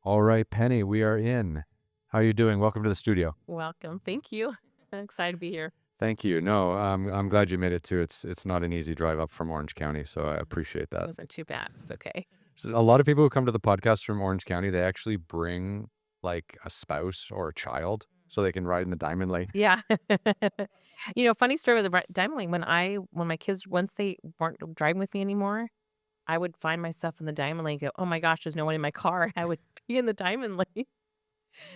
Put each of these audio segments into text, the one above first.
All right, Penny, we are in. How are you doing? Welcome to the studio. Welcome. Thank you. I'm excited to be here. Thank you. No, I'm glad you made it too. It's not an easy drive up from Orange County, so I appreciate It that. wasn't too bad. It's okay. So a lot of people who come to the podcast from Orange County, they actually bring like a spouse or a child so they can ride in the Diamond Lane. Yeah. Funny story with the Diamond Lane. When my kids, once they weren't driving with me anymore, I would find myself in the Diamond Lane, go, oh my gosh, there's no one in my car. I would be in the Diamond Lane.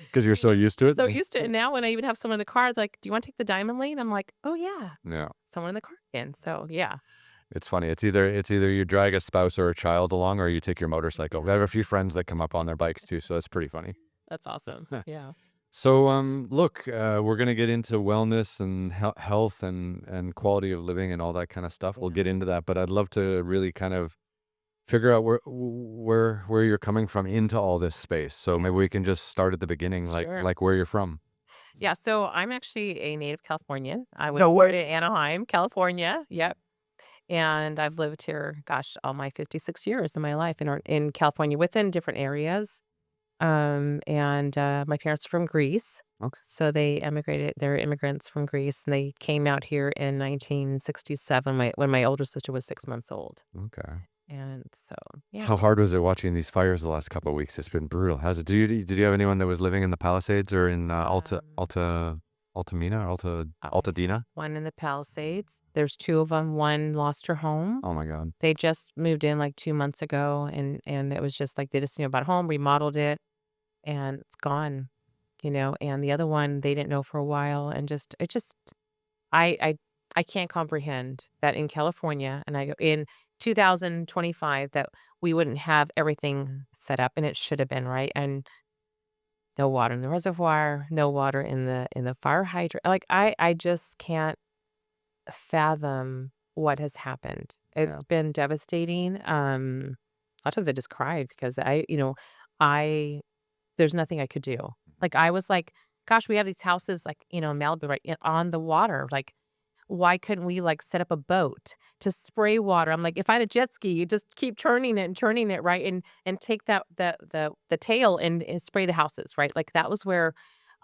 Because you're so used to it. So used to it. And now when I even have someone in the car, it's like, do you want to take the Diamond Lane? I'm like, oh yeah, Yeah. someone in the car again. So yeah. It's funny. It's either you drag a spouse or a child along or you take your motorcycle. We have a few friends that come up on their bikes too, so it's pretty funny. That's awesome. Yeah. So, look, we're gonna get into wellness and health and quality of living and all that kind of stuff. We'll Yeah. get into that, but I'd love to really kind of figure out where you're coming from into all this space. So maybe we can just start at the beginning, like Sure. like where you're from. Yeah. So I'm actually a native Californian. I was born in Anaheim, California. Yep. And I've lived here, gosh, all my 56 years of my life in California within different areas. And my parents are from Greece. Okay. So they emigrated, they're immigrants from Greece, and they came out here in 1967 when my older sister was 6 months old. Okay. And so, yeah. How hard was it watching these fires the last couple of weeks? It's been brutal. Has it? Did you have anyone that was living in the Palisades or in Um, Altamina, Altadena? One in the Palisades. There's two of them. One lost her home. Oh my God. They just moved in like 2 months ago, and it was just like they just knew about home, remodeled it, and it's gone. And the other one, they didn't know for a while, and I I I can't comprehend that in California, and I go in 2025 that we wouldn't have everything set up, and it should have been, right? And no water in the reservoir, no water in the fire hydrant. Like, I just can't fathom what has happened. Yeah. It's been devastating. A lot of times I just cried because I there's nothing I could do. Like, I was like, gosh, we have these houses like, in Malibu, right, on the water. Like, why couldn't we like set up a boat to spray water? I'm like, if I had a jet ski, you just keep turning it and turning it, right? And take the tail and spray the houses, right? Like that was where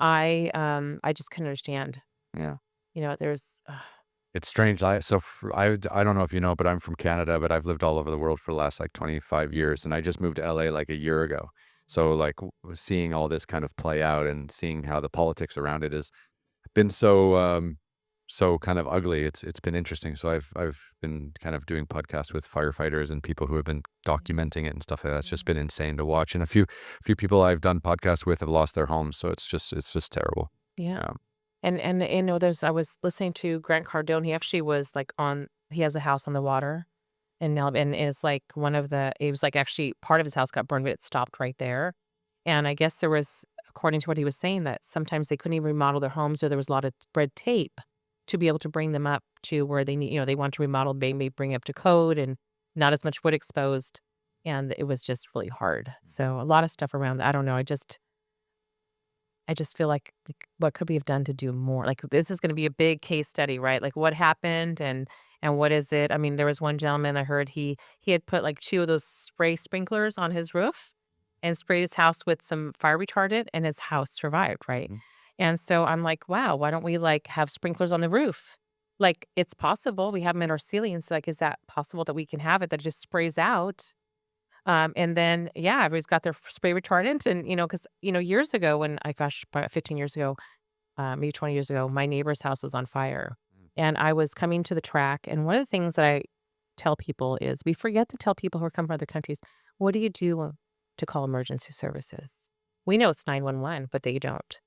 I just couldn't understand. Yeah. There's It's strange. I don't know if you know, but I'm from Canada, but I've lived all over the world for the last like 25 years, and I just moved to LA like a year ago. So like seeing all this kind of play out and seeing how the politics around it has been so kind of ugly. It's been interesting. So I've been kind of doing podcasts with firefighters and people who have been documenting it and stuff like that. It's just been insane to watch. And a few people I've done podcasts with have lost their homes. So it's just terrible. yeah. Um, And there's I was listening to Grant Cardone. He actually was like he has a house on the water and now and is like it was like actually part of his house got burned, but it stopped right there. And I guess there was, according to what he was saying, that sometimes they couldn't even remodel their homes or there was a lot of red tape to be able to bring them up to where they want to remodel, maybe bring up to code and not as much wood exposed. And it was just really hard. So a lot of stuff around that. I don't know. I just feel like, what could we have done to do more? Like, this is gonna be a big case study, right? Like, what happened and what is it? I mean, there was one gentleman I heard he had put, like, 2 of those spray sprinklers on his roof and sprayed his house with some fire retardant, and his house survived, right? mhm. And so I'm like, "Wow, why don't we, like, have sprinklers on the roof?" Like, it's possible. We have them in our ceilings, like, is that possible that we can have it that just sprays out? And then, yeah, everybody's got their spray retardant and, because years ago when gosh, about 15 years ago, maybe 20 years ago, my neighbor's house was on fire. And I was coming to the track. And one of the things that I tell people is we forget to tell people who are coming from other countries, what do you do to call emergency services? We know it's 911, but they don't.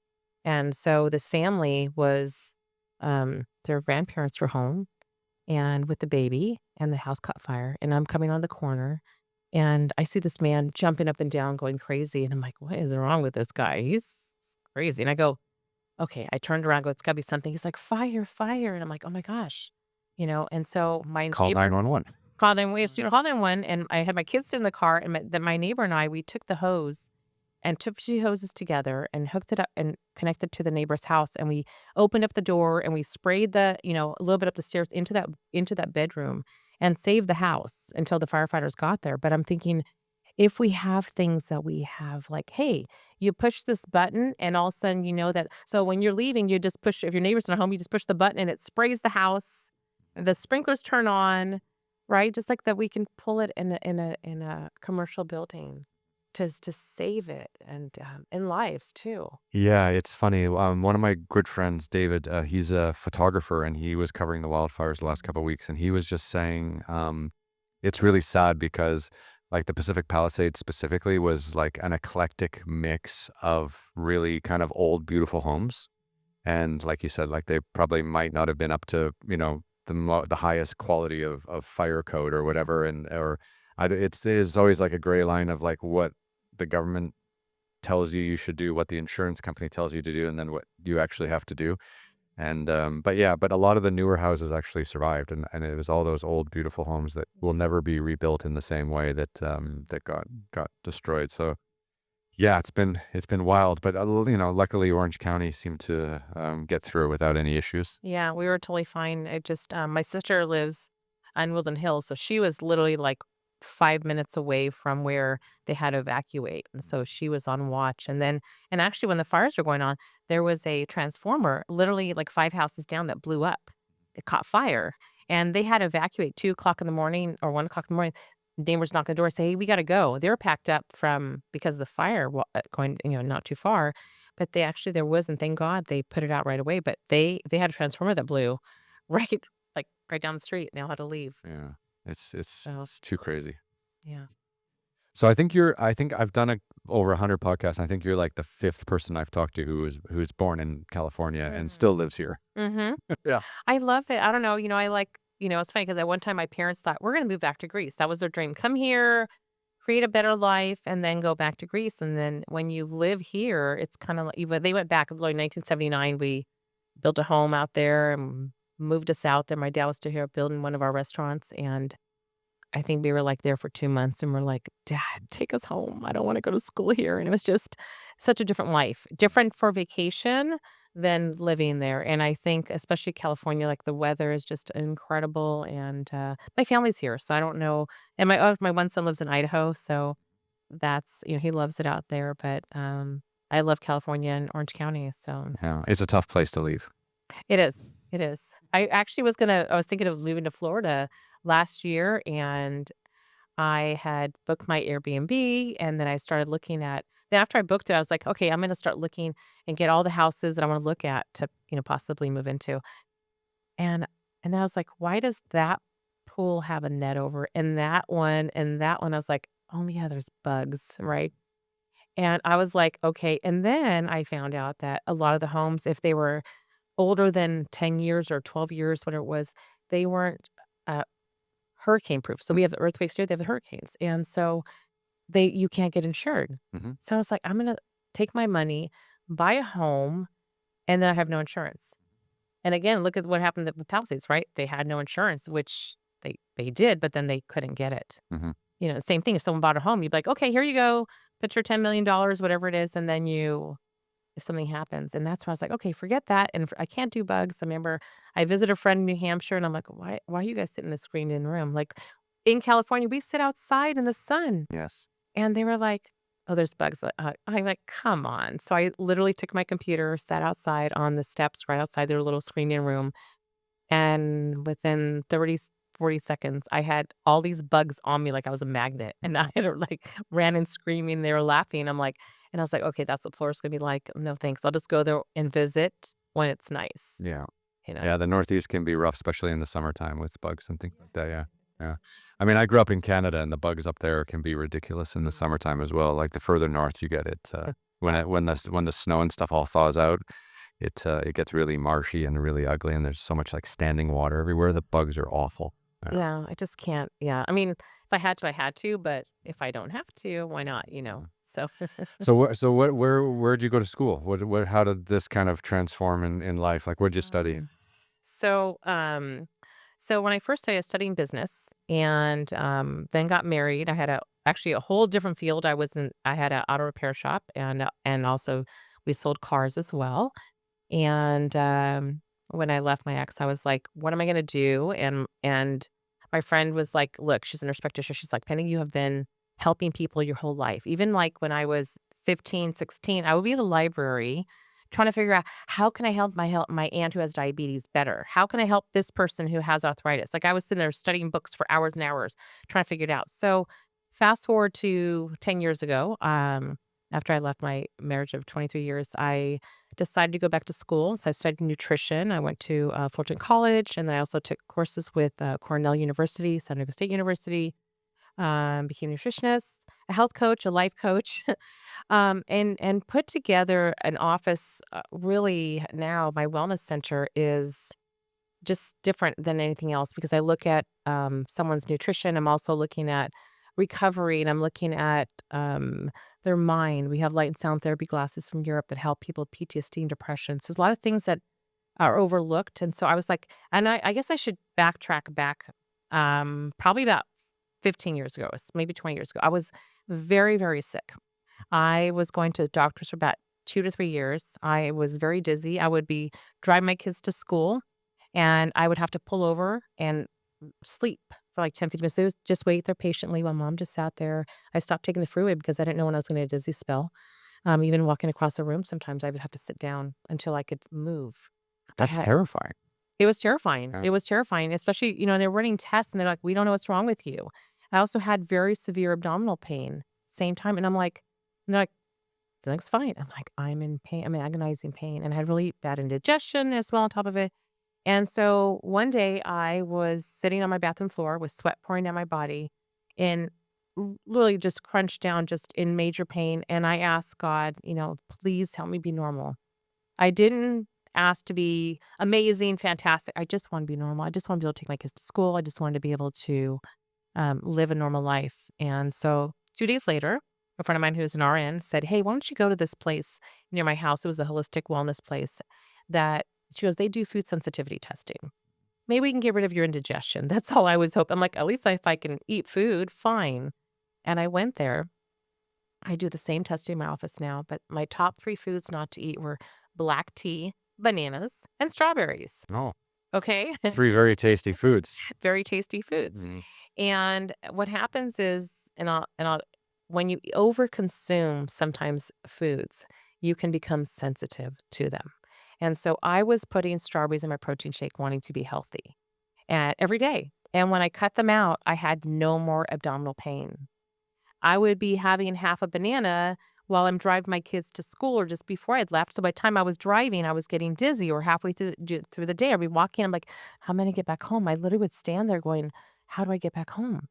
And so this family their grandparents were home and with the baby, and the house caught fire. And I'm coming on the corner and I see this man jumping up and down, going crazy, and I'm like, "What is wrong with this guy? He's crazy." And I go, "Okay." I turned around, go, "It's gotta be something." He's like, "Fire, fire." And I'm like, "Oh my gosh." And so my Call neighbor 911. called in we called in one, and I had my kids in the car, and my neighbor and I, we took the hose and took 2 hoses together and hooked it up and connected to the neighbor's house, and we opened up the door, and we sprayed a little bit up the stairs into that bedroom and saved the house until the firefighters got there. But I'm thinking, if we have things that we have, like, hey, you push this button and all of a sudden you know that so when you're leaving, you just push if your neighbor's not home, you just push the button and it sprays the house, and the sprinklers turn on, right? Just like that we can pull it in a commercial building to save it and, in lives too. Yeah, it's funny. One of my good friends, David, he's a photographer and he was covering the wildfires the last couple of weeks, and he was just saying, it's really sad because like the Pacific Palisades specifically was like an eclectic mix of really kind of old, beautiful homes. And like you said, like they probably might not have been up to, the highest quality of fire code or whatever. And, or it's always like a gray line of like what the government tells you should do, what the insurance company tells you to do, and then what you actually have to do. And, but yeah, but a lot of the newer houses actually survived, and it was all those old, beautiful homes that will never be rebuilt in the same way that, that got destroyed. So yeah, it's been wild, but, luckily Orange County seemed to, get through it without any issues. Yeah, we were totally fine. It just, my sister lives on Woodland Hills, so she was literally like 5 minutes away from where they had to evacuate. And so she was on watch. And actually, when the fires were going on, there was a transformer literally like 5 houses down that blew up. It caught fire. And they had to evacuate 2 o'clock in the morning or 1 o'clock in the morning. Neighbors knock on the door, say, hey, we got to go. They were packed up from because of the fire going, not too far. But they actually there was, and thank God they put it out right away, but they had a transformer that blew right like, right down the street, and they all had to leave. Yeah. It's it's So, it's too crazy. yeah. So I think I've done over 100 podcasts. I think you're like the 5th person I've talked to who's born in California and Mm. still lives here. Mhm. Yeah. I love it. I don't know, I like it's funny because at one time my parents thought, "We're gonna move back to Greece." That was their dream. Come here, create a better life, and then go back to Greece, and then when you live here, it's kinda like even they went back, like, 1979, we built a home out there and moved us out there. My dad was still here building one of our restaurants, and I think we were, like, there for 2 months, and we're like, "Dad, take us home. I don't wanna go to school here," and it was just such a different life. Different for vacation than living there, and I think especially California, like, the weather is just incredible, and, my family's here, so I don't know and my one son lives in Idaho, so that's he loves it out there, but, I love California and Orange County, so Yeah. It's a tough place to leave. it is, it is. I was thinking of moving to Florida last year, and I had booked my Airbnb, and then I started looking at then after I booked it, I was like, "Okay, I'm gonna start looking and get all the houses that I wanna look at to, possibly move into." And and then I was like, "Why does that pool have a net over it? And that one?" I was like, "Oh, yeah, there's bugs," right? And I was like, "Okay." And then I found out that a lot of the homes, if they were older than 10 years or 12 years, whatever it was, they weren't, uh, hurricane proof. So we have the earthquakes here, they have the hurricanes, and so you can't get insured. Hmm. So I was like, "I'm gonna take my money, buy a home, and then I have no insurance." And again, look at what happened with Palisades, right? They had no insurance, which they did, but then they couldn't get it. Hmm. Same thing, if someone bought a home, you'd be like, "Okay, here you go, put your $10,000,000, whatever it is," and then if something happens, and that's why I was like, "Okay, forget that," and I can't do bugs. I remember I visited a friend in New Hampshire, and I'm like, "Why are you guys sitting in this screened-in room?" Like, in California, we sit outside in the sun. Yes. And they were like, "Oh, there's bugs." I'm like, "Come on." So I literally took my computer, sat outside on the steps right outside their little screened-in room, and within 40 seconds, I had all these bugs on me like I was a magnet, and I had like, ran and screaming, they were laughing, and I was like, "Okay, that's what Florida's gonna be like. No, thanks. I'll just go there and visit when it's nice." Yeah. You know? Yeah, the Northeast can be rough, especially in the summertime with bugs and things like that, yeah, yeah. I mean, I grew up in Canada, and the bugs up there can be ridiculous in the summertime as well, like, the further north you get, when the snow and stuff all thaws out, it gets really marshy and really ugly, and there's so much, like, standing water everywhere, the bugs are awful. Yeah. Yeah, I just can't yeah, I mean, if I had to, I had to, but if I don't have to, why not, So Where'd you go to school? How did this kind of transform in life? Like, what'd you study? Um, so, so when I first started studying business and then got married, I had actually a whole different field. I had an auto repair shop and also we sold cars as well. And when I left my ex, I was like, "What am I gonna do?" And my friend was like, "Look, she's a nurse practitioner." She's like, "Penny, you have been helping people your whole life. Even like when I was 15, 16, I would be in the library trying to figure out how can I help my aunt who has diabetes better? How can I help this person who has arthritis? Like I was sitting there studying books for hours and hours trying to figure it out. So fast forward to 10 years ago, after I left my marriage of 23 years, I decided to go back to school. So I studied nutrition. I went to Fulton College, and then I also took courses with Cornell University, San Diego State University, became a nutritionist, a health coach, a life coach, and put together an office. Really, now my wellness center is just different than anything else because I look at someone's nutrition. I'm also looking at recovery, and I'm looking at their mind. We have light and sound therapy glasses from Europe that help people with PTSD and depression. So there's a lot of things that are overlooked. And so I was like, and I guess I should backtrack back probably about 15 years ago, maybe 20 years ago. I was very, very sick. I was going to the doctors for about 2 to 3 years. I was very dizzy. I would be driving my kids to school and I would have to pull over and sleep for like 10, 15 minutes. They would just wait there patiently while mom just sat there. I stopped taking the freeway because I didn't know when I was going to get a dizzy spell. Even walking across the room, sometimes I would have to sit down until I could move. I That's had terrifying. It was terrifying. Yeah. It was terrifying, especially, they're running tests and they're like, "We don't know what's wrong with you." I also had very severe abdominal pain same time, and I'm like, and they're like, "Everything's fine." I'm like, "I'm in pain. I'm in agonizing pain," and I had really bad indigestion as well on top of it. And so one day I was sitting on my bathroom floor with sweat pouring down my body and literally just crunched down, just in major pain. And I asked God, please help me be normal. I didn't ask to be amazing, fantastic. I just want to be normal. I just want to be able to take my kids to school. I just wanted to be able to live a normal life. And so 2 days later, a friend of mine who's an RN said, "Hey, why don't you go to this place near my house?" It was a holistic wellness place that she goes, "They do food sensitivity testing. Maybe we can get rid of your indigestion." That's all I was hoping. I'm like, at least if I can eat food, fine. And I went there. I do the same testing in my office now, but my top three foods not to eat were black tea, bananas, and strawberries. Oh, Okay. 3 very tasty foods. Very tasty foods. Mhm. And what happens is, when you overconsume sometimes foods, you can become sensitive to them. And so I was putting strawberries in my protein shake, wanting to be healthy, and every day. And when I cut them out, I had no more abdominal pain. I would be having half a banana while I'm driving my kids to school or just before I'd left. So by the time I was driving, I was getting dizzy, or halfway through the day, I'd be walking. I'm like, how am I going to get back home? I literally would stand there going, how do I get back home?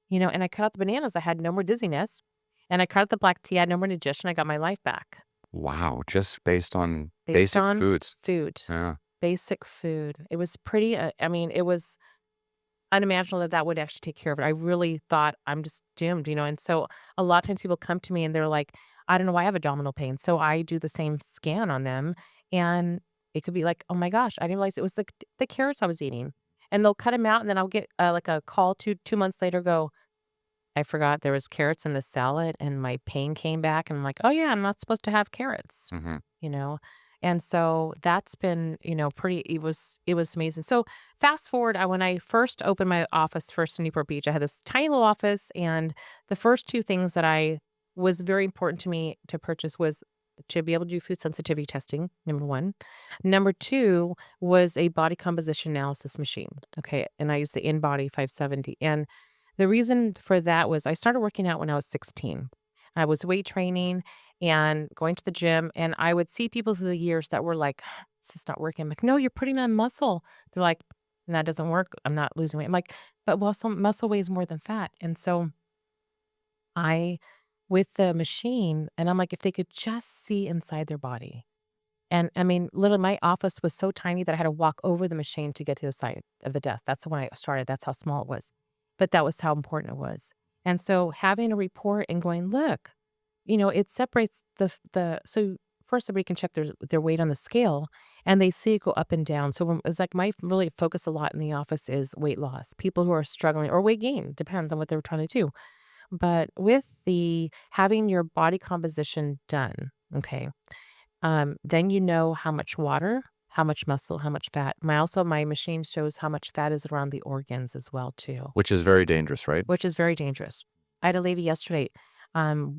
And I cut out the bananas. I had no more dizziness. And I cut out the black tea. I had no more indigestion. I got my life back Wow, just based on based basic on foods. food, Yeah. basic food. It was pretty, it was unimaginable that that would actually take care of it. I really thought I'm just doomed. And so a lot of times people come to me and they're like, I don't know why I have abdominal pain. So I do the same scan on them and it could be like, oh my gosh, I didn't realize it was the carrots I was eating. And they'll cut them out and then I'll get like a call 2 months later go, I forgot there was carrots in the salad and my pain came back. And I'm like, oh yeah, I'm not supposed to have carrots Mhm. you know? And so that's been, pretty it was amazing. So fast forward, when I first opened my office first in Newport Beach, I had this tiny little office and the first two things that I was very important to me to purchase was to be able to do food sensitivity testing, number one. Number two was a body composition analysis machine. Okay. And I used the InBody 570. And the reason for that was I started working out when I was 16. I was weight training and going to the gym, and I would see people through the years that were like, "It's just not working." I'm like, "No, you're putting on muscle." They're like, "That doesn't work. I'm not losing weight." I'm like, "But muscle weighs more than fat." And so I, with the machine, and I'm like, if they could just see inside their body. And I mean, literally, my office was so tiny that I had to walk over the machine to get to the side of the desk. That's when I started. That's how small it was. But that was how important it was. And so having a report and going, look, it separates so first everybody can check their weight on the scale and they see it go up and down. So it's like my really focus a lot in the office is weight loss, people who are struggling or weight gain, depends on what they're trying to do. But with the having your body composition done, okay, then you know how much water, how much muscle, how much fat. My machine shows how much fat is around the organs as well too, Which is very dangerous, right? which is very dangerous. I had a lady yesterday,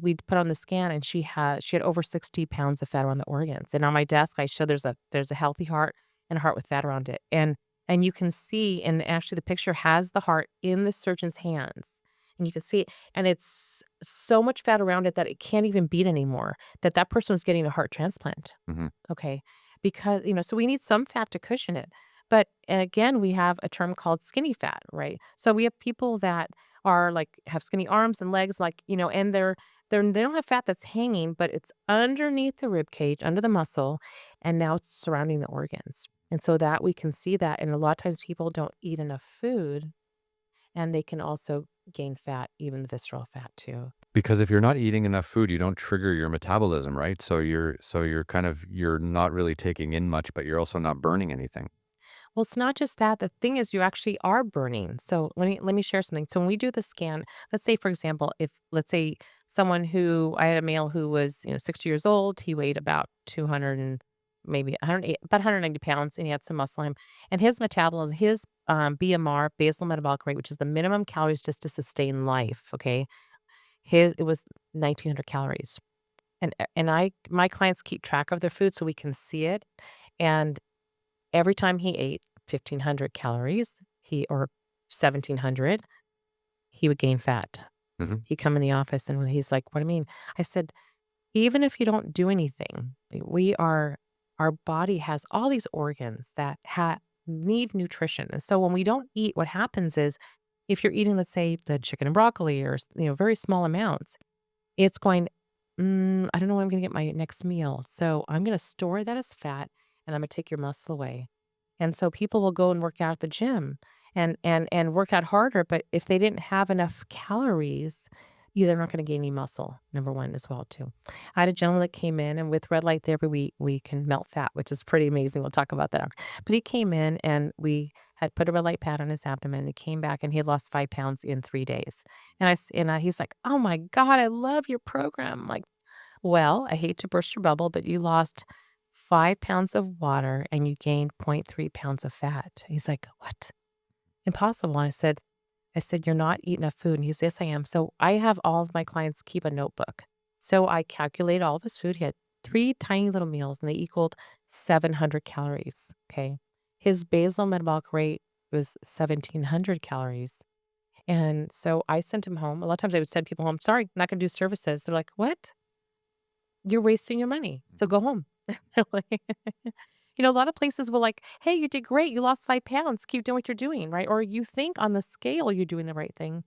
we put on the scan and she had over 60 pounds of fat around the organs, and on my desk, I show there's a healthy heart and a heart with fat around it, and you can see and actually the picture has the heart in the surgeon's hands, and you can see it, and it's so much fat around it that it can't even beat anymore, that person was getting a heart transplant. Mhm. Okay. Because, so we need some fat to cushion it. But again, we have a term called skinny fat, right? So we have people that are like have skinny arms and legs, like, and they don't have fat that's hanging, but it's underneath the rib cage, under the muscle, and now it's surrounding the organs. And so that we can see that. And a lot of times people don't eat enough food and they can also gain fat, even the visceral fat too. Because if you're not eating enough food, you don't trigger your metabolism, right? You're not really taking in much, but you're also not burning anything. Well, it's not just that. The thing is you actually are burning. So let me share something. So when we do the scan, let's say for example, if let's say someone who I had a male who was, 60 years old, he weighed about 200 and maybe 108, about 190 pounds, and he had some muscle on him. And his metabolism, his BMR, basal metabolic rate, which is the minimum calories just to sustain life, okay? It was 1900 calories. And my clients keep track of their food so we can see it. And every time he ate 1,500 calories, or 1,700, he would gain fat. Mhm. He'd come in the office and he's like, "What do you mean?" I said, "Even if you don't do anything, our body has all these organs that need nutrition. And so when we don't eat, what happens is if you're eating, let's say, the chicken and broccoli or, very small amounts, it's going, I don't know when I'm going to get my next meal. So I'm going to store that as fat and I'm going to take your muscle away. And so people will go and work out at the gym and work out harder, but if they didn't have enough calories, they're not gonna gain any muscle, number 1 as well too. I had a gentleman that came in and with red light therapy, we can melt fat, which is pretty amazing. We'll talk about that. But he came in and we had put a red light pad on his abdomen. He came back and he had lost 5 pounds in 3 days. He's like, "Oh my god, I love your program." I'm like, "Well, I hate to burst your bubble, but you lost 5 pounds of water and you gained 0.3 pounds of fat." He's like, "What? Impossible." I said, "You're not eating enough food." And he says, "Yes, I am." So I have all of my clients keep a notebook. So I calculate all of his food. He had 3 tiny little meals and they equaled 700 calories. Okay. His basal metabolic rate was 1,700 calories. And so I sent him home. A lot of times I would send people home, "Sorry, not going to do services." They're like, "What? You're wasting your money. So Mhm. go home." Like, a lot of places will like, "Hey, you did great. You lost 5 pounds. Keep doing what you're doing," right? Or you think on the scale you're doing the right thing,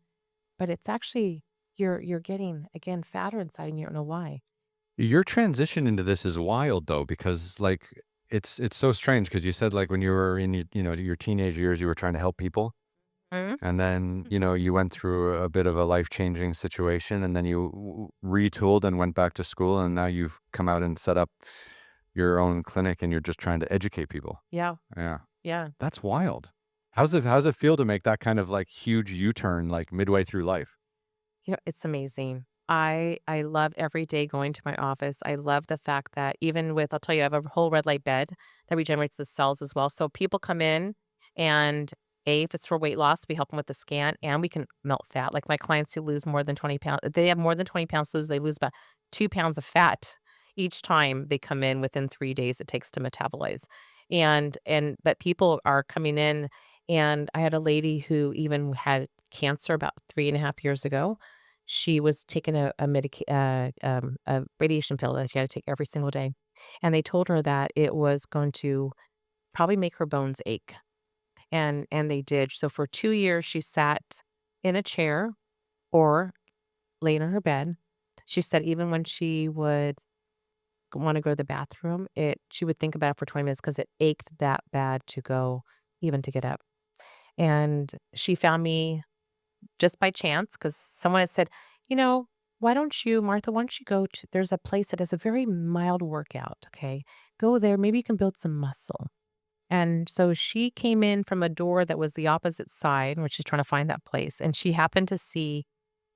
but it's actually you're getting, again, fatter inside and you don't know why. Your transition into this is wild though, because like it's so strange because you said like when you were in your teenage years, you were trying to help people. Mhm. And then, you went through a bit of a life-changing situation, and then you retooled and went back to school, and now you've come out and set up your own clinic, and you're just trying to educate people. Yeah, Yeah. yeah. That's wild. How's it feel to make that kind of, like, huge U-turn, like, midway through life? It's amazing. I love every day going to my office. I love the fact that even with I'll tell you, I have a whole red light bed that regenerates the cells as well. So people come in and if it's for weight loss, we help them with the scan and we can melt fat. Like my clients who lose more than 20 pounds, they have more than 20 pounds to lose, they lose about 2 pounds of fat each time they come in within 3 days it takes to metabolize. But people are coming in and I had a lady who even had cancer about 3.5 years ago. She was taking a radiation pill that she had to take every single day, and they told her that it was going to probably make her bones ache, and they did. So for 2 years, she sat in a chair or laying on her bed. She said even when she would wanna go to the bathroom, she would think about it for 20 minutes because it ached that bad to go even to get up, and she found me just by chance, because someone had said, "Why don't you Martha, why don't you go to there's a place that has a very mild workout, okay? Go there, maybe you can build some muscle." And so she came in from a door that was the opposite side, which she's trying to find that place, and she happened to see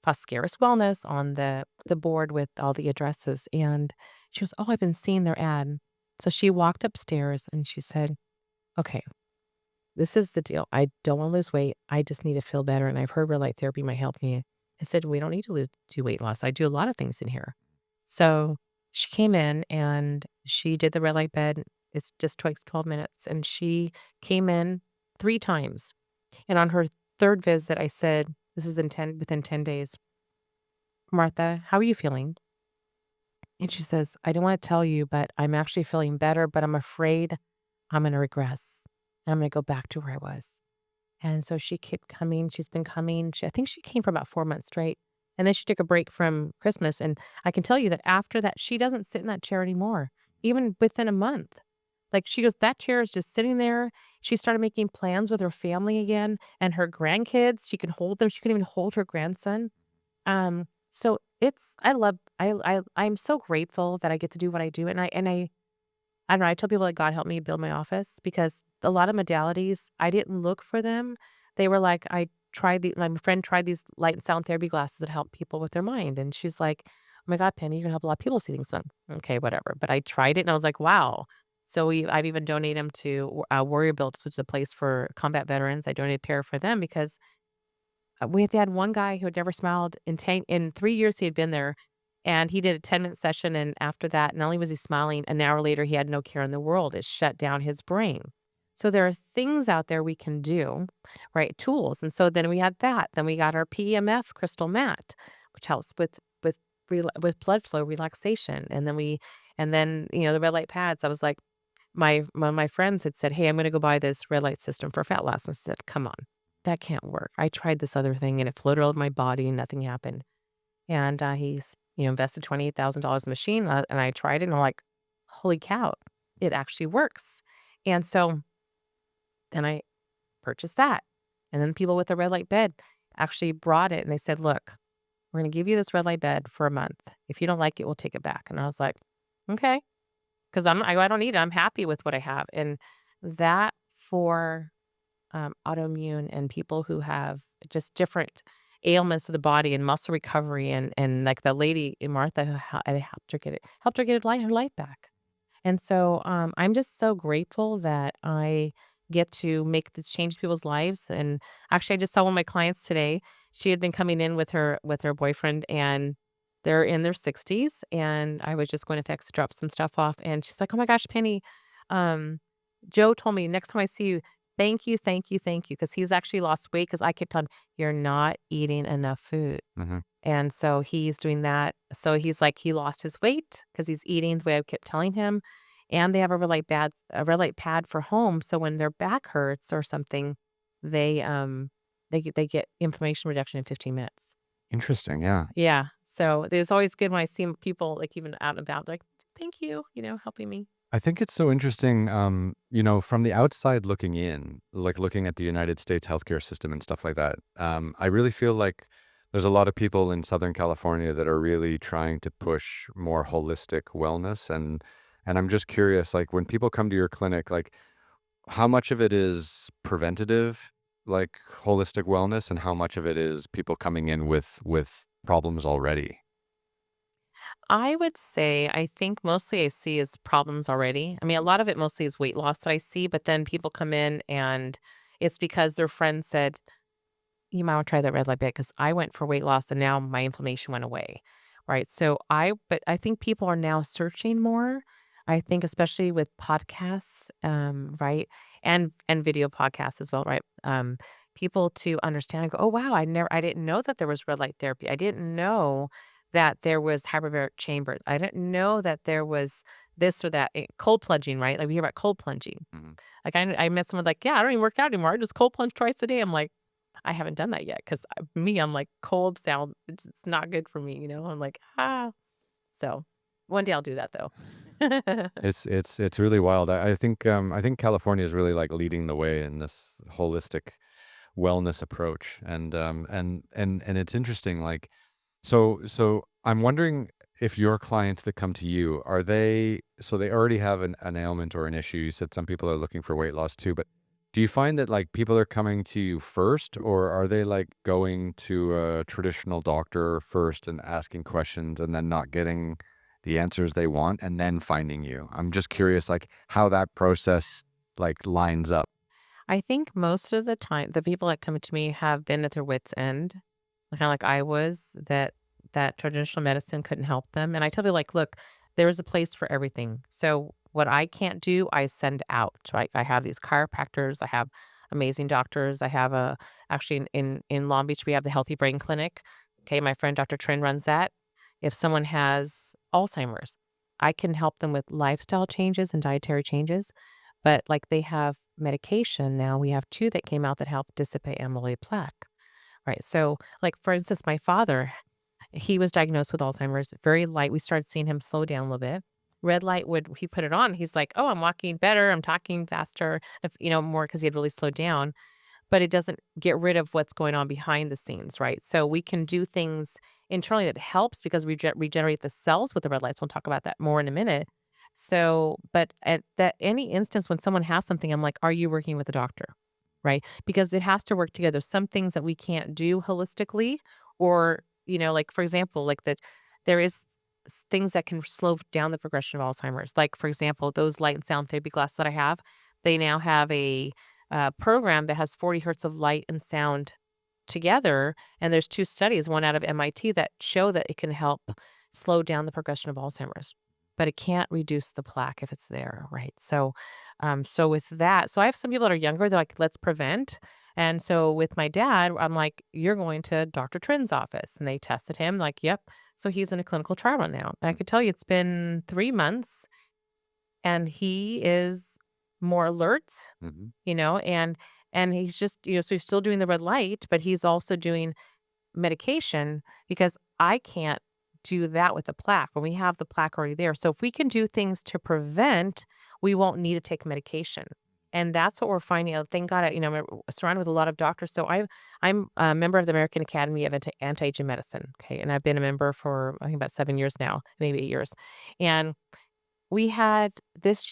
Foskaris Wellness on the board with all the addresses, and she goes, "Oh, I've been seeing their ad." So she walked upstairs and she said, "Okay, this is the deal. I don't wanna lose weight. I just need to feel better, and I've heard red light therapy might help me." I said, "We don't need to do weight loss. I do a lot of things in here." So she came in and she did the red light bed. It's just takes 12 minutes. And she came in 3 times. And on her third visit, I said, this is within 10 days. Martha, how are you feeling? And she says, I don't want to tell you, but I'm actually feeling better, but I'm afraid I'm going to regress. And I'm going to go back to where I was. And so she kept coming. She's been coming. I think she came for about 4 months straight. And then she took a break from Christmas. And I can tell you that after that, she doesn't sit in that chair anymore, even within a month. Like she goes, that chair is just sitting there. She started making plans with her family again and her grandkids. She can hold them. She couldn't even hold her grandson. So it's I'm so grateful that I get to do what I do. I don't know, I tell people that God helped me build my office because a lot of modalities, I didn't look for them. They were like, my friend tried these light and sound therapy glasses that help people with their mind. And she's like, oh my God, Penny, you're gonna help a lot of people see things. So okay, whatever. But I tried it and I was like, wow. So I've even donated them to Warrior Builds, which is a place for combat veterans. I donated a pair for them because they had one guy who had never smiled in 3 years he had been there, and he did a 10-minute session, and after that, not only was he smiling, an hour later, he had no care in the world. It shut down his brain. So there are things out there we can do, right? Tools. And so then we had that. Then we got our PEMF crystal mat, which helps with blood flow relaxation. The red light pads. I was like, one of my friends had said, "Hey, I'm gonna go buy this red light system for fat loss." And I said, "Come on, that can't work. I tried this other thing and it floated over my body and nothing happened." And he's invested $28,000 in the machine, and I tried it and I'm like, "Holy cow, it actually works." And so then I purchased that. And then people with the red light bed actually brought it and they said, "Look, we're gonna give you this red light bed for a month. If you don't like it, we'll take it back." And I was like, "Okay." 'Cause I don't need it. I'm happy with what I have. And that for, autoimmune and people who have just different ailments of the body and muscle recovery and like the lady, Martha, who I helped her get her life back. And so, I'm just so grateful that I get to make this change people's lives, and actually, I just saw one of my clients today. She had been coming in with her boyfriend, and they're in their 60s, and I was just going to text drop some stuff off, and she's like, "Oh my gosh, Penny, um, Joe told me next time I see you, thank you, thank you, thank you, because he's actually lost weight because I kept telling him, 'You're not eating enough food.'" Mhm. And so he's doing that. So he's like, he lost his weight because he's eating the way I kept telling him. And they have a red light pad for home. So when their back hurts or something, they they get inflammation reduction in 15 minutes. Interesting, yeah. Yeah. So it's always good when I see people like even out and about, like, thank you, helping me. I think it's so interesting, from the outside looking in, like looking at the United States healthcare system and stuff like that. I really feel like there's a lot of people in Southern California that are really trying to push more holistic wellness, and I'm just curious, like when people come to your clinic, like how much of it is preventative, like holistic wellness, and how much of it is people coming in with problems already? I would say I think mostly I see is problems already. I mean, a lot of it mostly is weight loss that I see, but then people come in and it's because their friend said, you might wanna try that red light bit because I went for weight loss and now my inflammation went away, right? But I think people are now searching more. I think especially with podcasts, right? And video podcasts as well, right? People to understand and go, "Oh, wow, I didn't know that there was red light therapy. I didn't know that there was hyperbaric chamber. I didn't know that there was this or that." Cold plunging, right? Like, we hear about cold plunging. Mhm. Like, I met someone like, "Yeah, I don't even work out anymore. I just cold plunge twice a day." I'm like, I haven't done that yet 'cause I'm like, cold sound, it's not good for me, you know? I'm like, "Ah." So, one day I'll do that though. It's really wild. I think California is really like leading the way in this holistic wellness approach, and it's interesting. Like, so I'm wondering if your clients that come to you are they already have an ailment or an issue. You said some people are looking for weight loss too, but do you find that like people are coming to you first, or are they like going to a traditional doctor first and asking questions and then not getting the answers they want and then finding you? I'm just curious, like how that process like lines up. I think most of the time, the people that come to me have been at their wit's end. kinda like I was, that traditional medicine couldn't help them, and I tell people, like, "Look, there's a place for everything." So, what I can't do, I send out, right? I have these chiropractors, I have amazing doctors, I have a actually, in Long Beach, we have the Healthy Brain Clinic. Okay, my friend Dr. Trin runs that. If someone has Alzheimer's, I can help them with lifestyle changes and dietary changes, but, like, they have medication now. We have 2 that came out that help dissipate amyloid plaque, right? So, like, for instance, my father, he was diagnosed with Alzheimer's, very light. We started seeing him slow down a little bit. Red light would he put it on, he's like, "Oh, I'm walking better, I'm talking faster," if more because he had really slowed down, but it doesn't get rid of what's going on behind the scenes, right? So we can do things internally that helps because we regenerate the cells with the red lights. We'll talk about that more in a minute. So, but at that any instance when someone has something, I'm like, are you working with a doctor? Right? Because it has to work together. Some things that we can't do holistically, or, like for example, like that there is things that can slow down the progression of Alzheimer's. Like, for example, those light and sound therapy glasses that I have, they now have a program that has 40 hertz of light and sound together. And there's 2 studies, one out of MIT, that show that it can help slow down the progression of Alzheimer's, but it can't reduce the plaque if it's there, right? So, so with that, so I have some people that are younger. They're like, let's prevent. And so with my dad, I'm like, you're going to Dr. Trin's office, and they tested him. Like, yep. So he's in a clinical trial right now. And I could tell you, it's been 3 months, and he is more alert, Mhm. and he's just, so he's still doing the red light, but he's also doing medication because I can't do that with the plaque when we have the plaque already there. So if we can do things to prevent, we won't need to take medication. And that's what we're finding out. Thank God, I'm surrounded with a lot of doctors. So I'm a member of the American Academy of Anti-Aging Medicine. Okay. And I've been a member for, I think, about 7 years now, maybe 8 years. And we had this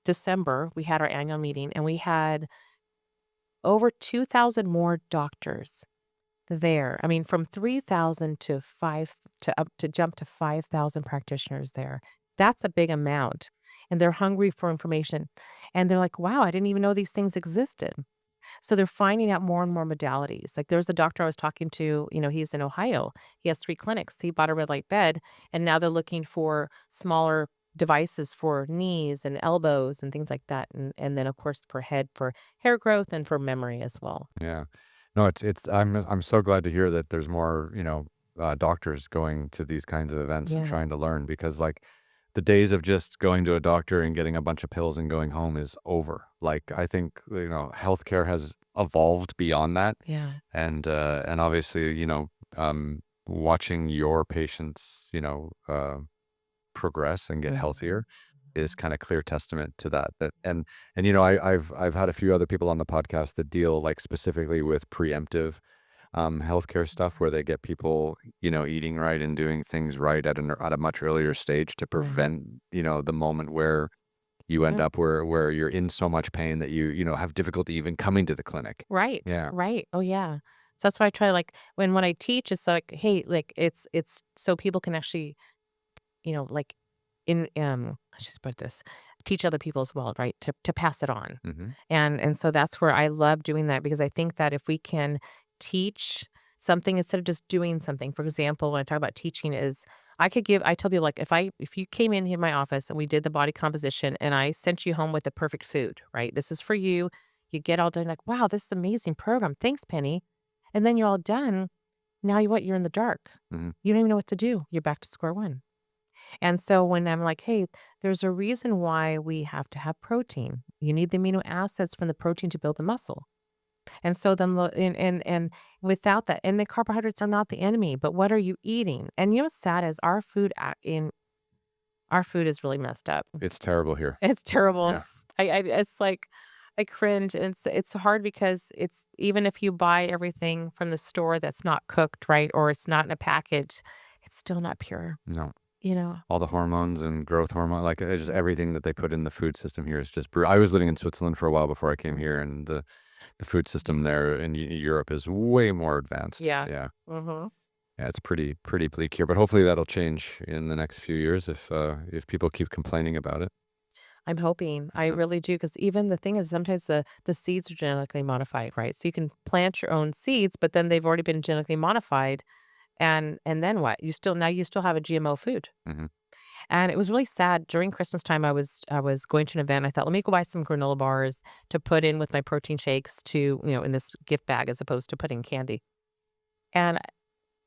December, we had our annual meeting, and we had over 2,000 more doctors there. I mean, from 3,000 to 5 to up to jump to 5,000 practitioners there. That's a big amount, and they're hungry for information, and they're like, "Wow, I didn't even know these things existed." So they're finding out more and more modalities. Like, there's a doctor I was talking to, he's in Ohio. He has 3 clinics. He bought a red light bed, and now they're looking for smaller devices for knees and elbows and things like that, and then, of course, for head for hair growth and for memory as well. Yeah. No, it's I'm so glad to hear that there's more, doctors going to these kinds of events and Yeah. trying to learn because, like, the days of just going to a doctor and getting a bunch of pills and going home is over. Like, I think, healthcare has evolved beyond that, Yeah. and obviously, watching your patients, progress and get Mhm. healthier is kind of clear testament to that. I've had a few other people on the podcast that deal like specifically with preemptive healthcare stuff where they get people, eating right and doing things right at a much earlier stage to Right. prevent, the moment where you end Yeah. up where you're in so much pain that you have difficulty even coming to the clinic. Right, Yeah. right. Oh, yeah. So that's why I try, like, when I teach, it's like, hey, like, it's so people can actually, like, I should put this, teach other people as well, right? To pass it on. Hmm. And so that's where I love doing that because I think that if we can teach something instead of just doing something. For example, when I talk about teaching is I tell people, like, if you came in here in my office and we did the body composition and I sent you home with the perfect food, right? This is for you. You get all done like, wow, this is an amazing program. Thanks, Penny. And then you're all done. Now you what? You're in the dark. Hmm. You don't even know what to do. You're back to square one. And so when I'm like, "Hey, there's a reason why we have to have protein. You need the amino acids from the protein to build the muscle." And so then the and without that, and the carbohydrates are not the enemy, but what are you eating? And what's sad is our food is really messed up. It's terrible here. It's terrible. Yeah. It's like I cringe, and it's hard because it's even if you buy everything from the store that's not cooked, right, or it's not in a package, it's still not pure, No. you know? All the hormones and growth hormone, like, just everything that they put in the food system here is just I was living in Switzerland for a while before I came here, and the food system there in Europe is way more advanced. Yeah. Yeah. Mhm. Yeah, it's pretty bleak here, but hopefully that'll change in the next few years if people keep complaining about it. I'm hoping. I Mhm, really do, because even the thing is sometimes the seeds are genetically modified, right? So you can plant your own seeds, but then they've already been genetically modified, and then what? You still have a GMO food. mhm, And it was really sad. During Christmas time, I was going to an event. I thought, let me go buy some granola bars to put in with my protein shakes to, in this gift bag as opposed to putting candy. And I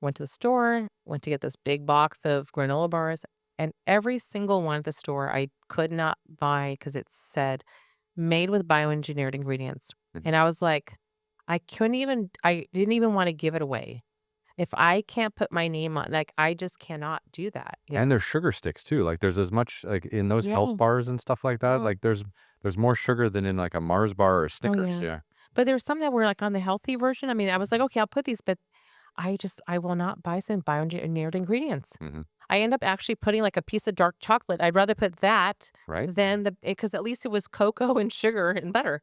went to the store, went to get this big box of granola bars, and every single one at the store I could not buy because it said made with bioengineered ingredients. mhm. And I was like, I didn't even want to give it away. If I can't put my name on, like, I just cannot do that. And there's sugar sticks too, like, there's as much like, in those health Yeah. bars and stuff like that, Mm. like, there's more sugar than in, like, a Mars bar or a Oh, Snickers, yeah. yeah. But there were some that were, like, on the healthy version. I mean, I was like, "Okay, I'll put these," but I will not buy some bioengineered ingredients. Mhm, I end up actually putting, like, a piece of dark chocolate. I'd rather put that right? than because at least it was cocoa and sugar and butter,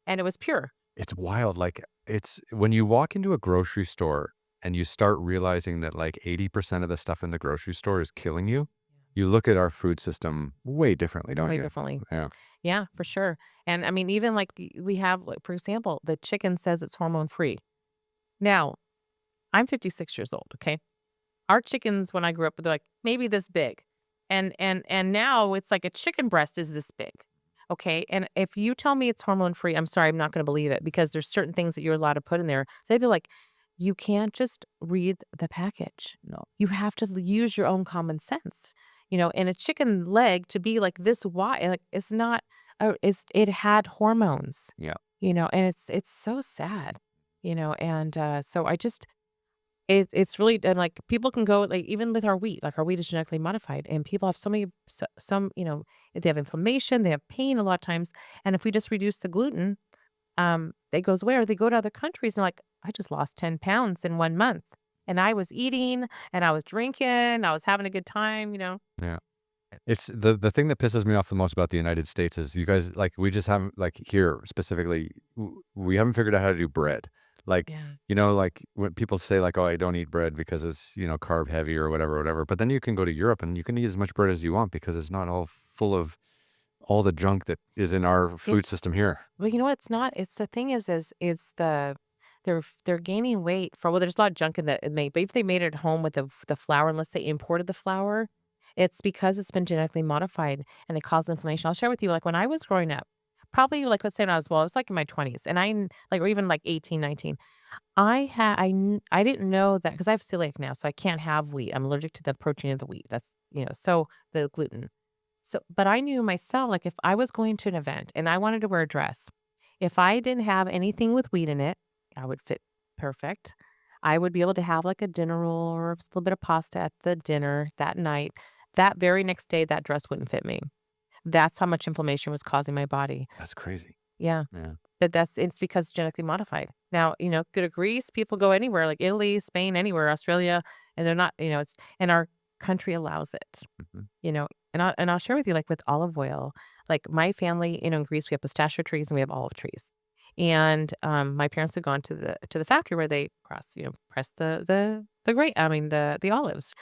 and it was pure. It's wild, like, it's when you walk into a grocery store and you start realizing that, like, 80% of the stuff in the grocery store is killing you, you look at our food system way differently, don't Way you? differently. Yeah. Yeah, for sure. And, I mean, even, like, we have, like, for example, the chicken says it's hormone free. Now, I'm 56 years old, okay? Our chickens, when I grew up, they're like maybe this big. And now it's like a chicken breast is this big. Okay. And if you tell me it's hormone free, I'm sorry, I'm not gonna believe it because there's certain things that you're allowed to put in there. So they'd be like, you can't just read the package. No. You have to use your own common sense. And a chicken leg to be like this wide, like it's not it had hormones, Yeah. and it's so sad, and so I just it's really and, like, people can go like, even with our wheat is genetically modified, and people have so many some, they have inflammation, they have pain a lot of times, and if we just reduce the gluten, it goes where? They go to other countries and like, "I just lost 10 pounds in 1 month, and I was eating, and I was drinking, I was having a good time," you know? Yeah. It's the thing that pisses me off the most about the United States is you guys like, we just haven't like, here specifically, we haven't figured out how to do bread. Like, Yeah. like, when people say like, "Oh, I don't eat bread because it's, carb heavy," or whatever, whatever, but then you can go to Europe and you can eat as much bread as you want because it's not all full of all the junk that is in our It food system here. well, you know what? It's not. It's the thing is it's they're gaining weight for there's a lot of junk in the made, but if they made it at home with the flour, unless they imported the flour, it's because it's been genetically modified and it causes inflammation. I'll share with you, like when I was growing up, probably like let's say when I was like in my 20s and like or even like 18, 19. I didn't know that because I have celiac now, so I can't have wheat. I'm allergic to the protein of the wheat. That's so the gluten. So, but I knew myself, like if I was going to an event and I wanted to wear a dress, if I didn't have anything with wheat in it, I would fit perfect. I would be able to have like a dinner roll or a little bit of pasta at the dinner that night. That very next day, that dress wouldn't fit me. That's how much inflammation was causing my body. That's crazy. Yeah. Yeah. But it's because genetically modified. Now, go to Greece, people go anywhere, like Italy, Spain, anywhere, Australia, and they're not, it's and our country allows it. Mhm. And I'll share with you, like, with olive oil, like, my family, in Greece, we have pistachio trees and we have olive trees. And, my parents had gone to the factory where they press the grape I mean, the olives.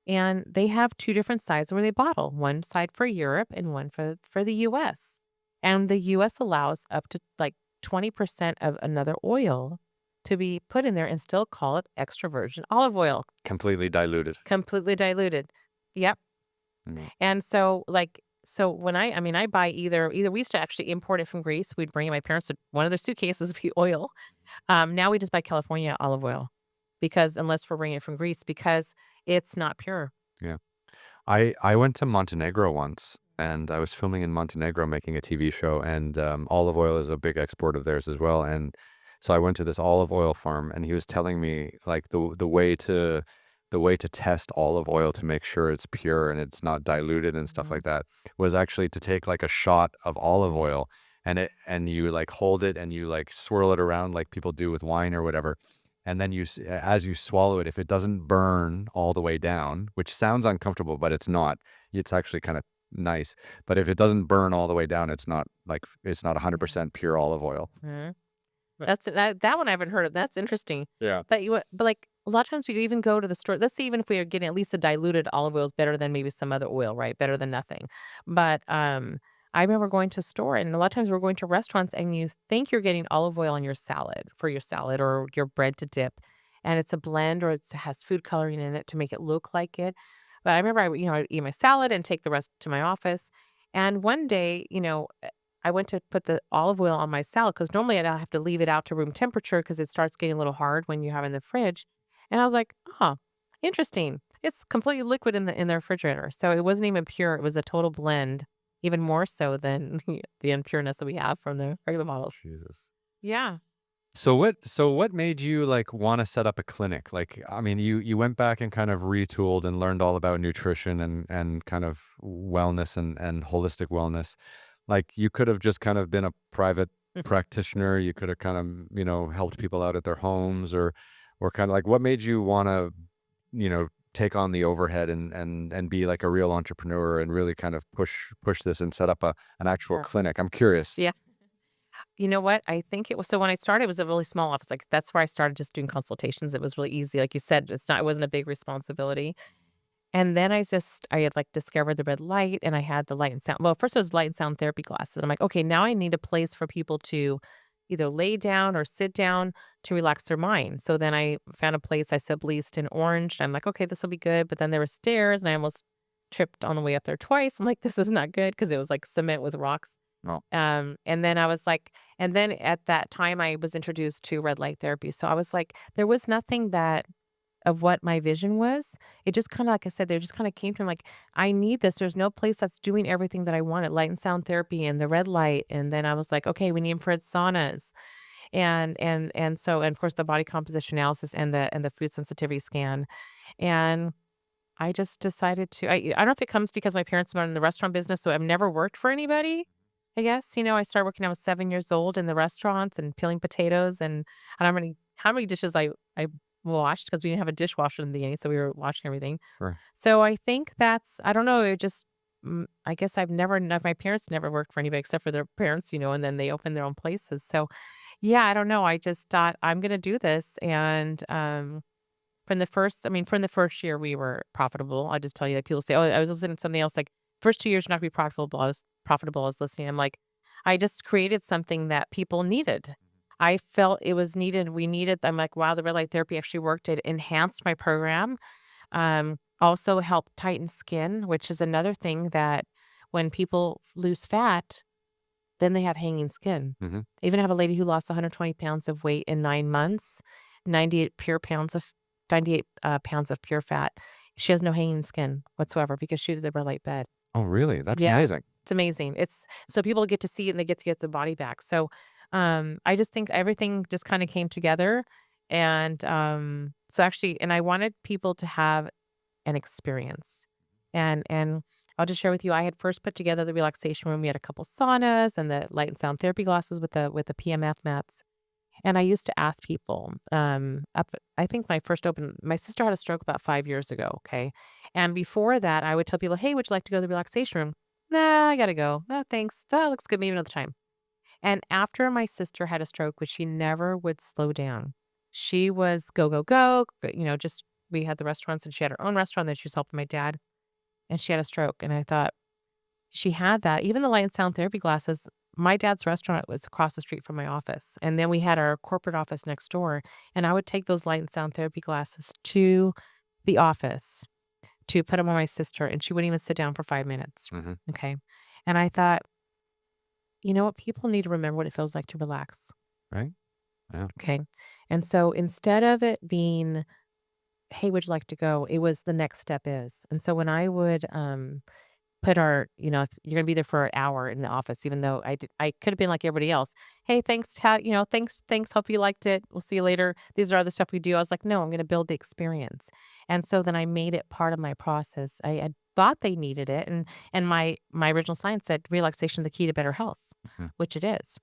And they have 2 different sides where they bottle, one side for Europe and one for the US. And the US allows up to, like, 20% of another oil to be put in there and still call it extra virgin olive oil, Completely diluted. completely diluted. Yep. Mm. And so, like, so when I mean, I buy either we used to actually import it from Greece. We'd bring it. My parents would one of their suitcases would be oil. Now we just buy California olive oil because unless we're bringing it from Greece because it's not pure. Yeah. I went to Montenegro once, and I was filming in Montenegro making a TV show, and, olive oil is a big export of theirs as well, and so I went to this olive oil farm, and he was telling me, like, the way to test olive oil to make sure it's pure and it's not diluted and stuff Mhm. like that was actually to take, like, a shot of olive oil, and you, like, hold it and you, like, swirl it around like people do with wine or whatever, and then as you swallow it, if it doesn't burn all the way down, which sounds uncomfortable, but it's not. It's actually kinda nice. But if it doesn't burn all the way down, it's not like it's not Yeah. 100% pure olive oil. Mhm. That one I haven't heard of. That's interesting. Yeah. But like a lot of times you even go to the store. Let's say even if we are getting at least a diluted olive oil is better than maybe some other oil, right? Better than nothing. But I remember going to a store, and a lot of times we're going to restaurants, and you think you're getting olive oil on your salad for your salad or your bread to dip, and it's a blend or it has food coloring in it to make it look like it. But I remember I'd eat my salad and take the rest to my office. And one day, I went to put the olive oil on my salad because normally I'd have to leave it out to room temperature because it starts getting a little hard when you have it in the fridge. And I was like, huh, interesting. It's completely liquid in the refrigerator. So it wasn't even pure. It was a total blend, even more so than the impureness that we have from the regular bottles. Jesus. Yeah. So what made you, like, wanna set up a clinic? Like, I mean, you went back and kind of retooled and learned all about nutrition and kind of wellness and holistic wellness. Like, you could have just kind of been a private practitioner, you could have kind of, helped people out at their homes or kinda like, what made you wanna, take on the overhead and be like a real entrepreneur and really kind of push this and set up an actual Sure. clinic? I'm curious. Yeah. You know what? I think it was so when I started, it was a really small office. Like that's where I started just doing consultations. It was really easy. Like you said, it wasn't a big responsibility. And then I had, like, discovered the red light, and I had the light and sound first it was light and sound therapy glasses. I'm like, "Okay, now I need a place for people to either lay down or sit down to relax their mind." So then I found a place I subleased in Orange, and I'm like, "Okay, this'll be good," but then there were stairs, and I almost tripped on the way up there twice. I'm like, "This is not good because it was, like, cement with rocks. No. And then I was like and then at that time, I was introduced to red light therapy, so I was like there was nothing that of what my vision was. It just kinda like I said, they just kinda came to me like, "I need this. There's no place that's doing everything that I wanted, light and sound therapy and the red light." And then I was like, "Okay, we need infrared saunas." And of course, the body composition analysis and the food sensitivity scan. And I just decided to I don't know if it comes because my parents were in the restaurant business, so I've never worked for anybody, I guess. I started working when I was 7 years old in the restaurants and peeling potatoes, and I don't know how many dishes I washed because we didn't have a dishwasher in the beginning, so we were washing everything. Sure. So I think that's I don't know, I guess my parents never worked for anybody except for their parents, and then they opened their own places. So, yeah, I don't know, I just thought, "I'm gonna do this," and, from the first year, we were profitable. I'll just tell you, like, people say, "Oh," I was listening to something else, like, "First 2 years, you're not gonna be profitable." I was listening. I'm like, I just created something that people needed. I felt it was needed. I'm like, wow, the red light therapy actually worked. It enhanced my program. Also helped tighten skin, which is another thing that when people lose fat, then they have hanging skin. Mhm. I even have a lady who lost 120 pounds of weight in 9 months, 98 pounds of pure fat. She has no hanging skin whatsoever because she did the red light bed. Oh, really? That's Yeah, amazing. it's amazing. It's so people get to see it and they get their body back. So, I just think everything just kinda came together, and, and I wanted people to have an experience. And I'll just share with you, I had first put together the relaxation room. We had a couple saunas and the light and sound therapy glasses with the PMF mats. And I used to ask people, I think my sister had a stroke about 5 years ago, okay? And before that, I would tell people, "Hey, would you like to go to the relaxation room?" "Nah, I gotta go." "Oh, thanks. That looks good. Maybe another time." And after my sister had a stroke, which she never would slow down. She was go, go, go, just we had the restaurants and she had her own restaurant that she was helping my dad, and she had a stroke. And I thought, she had that. Even the light and sound therapy glasses, my dad's restaurant was across the street from my office, and then we had our corporate office next door, and I would take those light and sound therapy glasses to the office to put them on my sister, and she wouldn't even sit down for 5 minutes, Mhm. okay? And I thought, "You know what? People need to remember what it feels like to relax," Right? Yeah. okay? And so instead of it being, "Hey, would you like to go?" It was the next step is. And so when I would, put if you're gonna be there for an hour in the office, even though I could have been like everybody else. "Hey, thanks, thanks, hope you liked it. We'll see you later. These are other stuff we do." I was like, "No, I'm gonna build the experience." And so then I made it part of my process. I thought they needed it, and my original science said relaxation the key to better health, Mhm. which it is.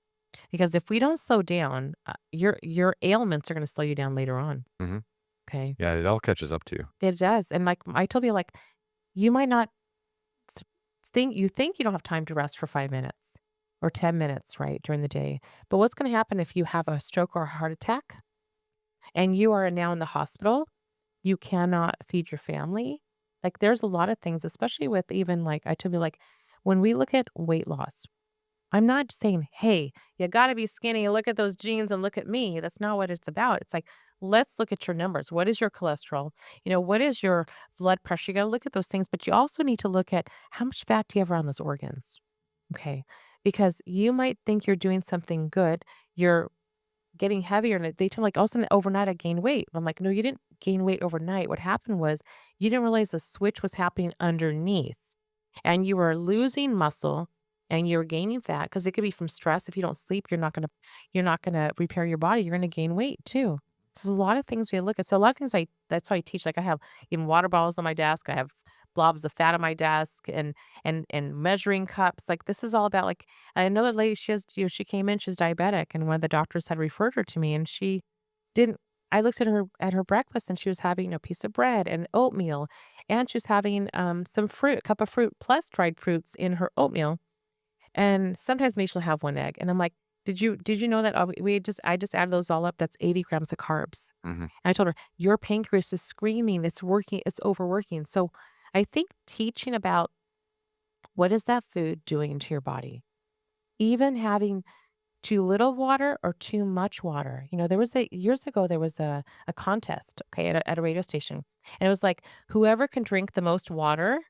Because if we don't slow down, your ailments are gonna slow you down later on, Mhm. okay? Yeah, it all catches up to you. It does, and like I told you, like, you might not s think you don't have time to rest for 5 minutes or 10 minutes, right, during the day. But what's gonna happen if you have a stroke or a heart attack and you are now in the hospital? You cannot feed your family. Like, there's a lot of things, especially with even, like, I told you, like, When we look at weight loss, I'm not saying, "Hey, you gotta be skinny. Look at those jeans and look at me." That's not what it's about. It's like, let's look at your numbers. What is your cholesterol? What is your blood pressure? You gotta look at those things, but you also need to look at how much fat do you have around those organs? Okay. Because you might think you're doing something good. You're getting heavier and they tell me like all of a sudden overnight I gained weight. I'm like, no, you didn't gain weight overnight. What happened was you didn't realize the switch was happening underneath and you were losing muscle and you're gaining fat because it could be from stress. If you don't sleep, you're not gonna repair your body. You're gonna gain weight too. So there's a lot of things we look at. So a lot of things that's why I teach. Like I have even water bottles on my desk. I have blobs of fat on my desk and measuring cups. Like this is all about like another lady. She came in. She's diabetic, and one of the doctors had referred her to me, and she didn't. I looked at her breakfast, and she was having a piece of bread and oatmeal, and she was having some fruit, a cup of fruit plus dried fruits in her oatmeal. And sometimes maybe she'll have one egg, and I'm like, "Did you know that, I just added those all up, that's 80 grams of carbs." Mhm. And I told her, "Your pancreas is screaming, it's working, it's overworking." So, I think teaching about what is that food doing to your body, even having too little water or too much water. There was years ago, there was a contest, okay, at a radio station, and it was like, whoever can drink the most water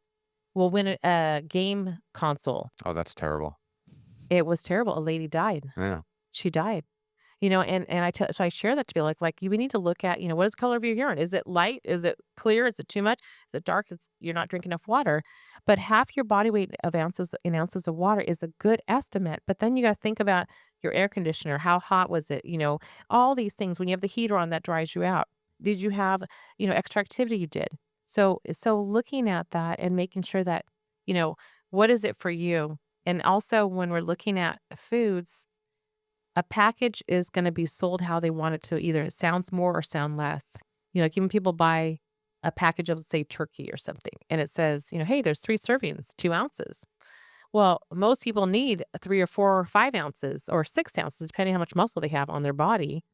will win a game console. Oh, that's terrible. It was terrible, a lady died. Yeah. She died. And so I share that to be like, we need to look at, what is the color of your urine? Is it light? Is it clear? Is it too much? Is it dark? You're not drinking enough water. But half your body weight of ounces in ounces of water is a good estimate. But then you got to think about your air conditioner. How hot was it? All these things. When you have the heater on, that dries you out. Did you have, extra activity you did? So looking at that and making sure that, you know, what is it for you? And also when we're looking at foods, a package is gonna be sold how they want it to either it sounds more or sound less. Like even people buy a package of, say, turkey or something, and it says, "Hey, there's 3 servings, 2 ounces." Well, most people need 3 or 4 or 5 ounces or 6 ounces, depending how much muscle they have on their body.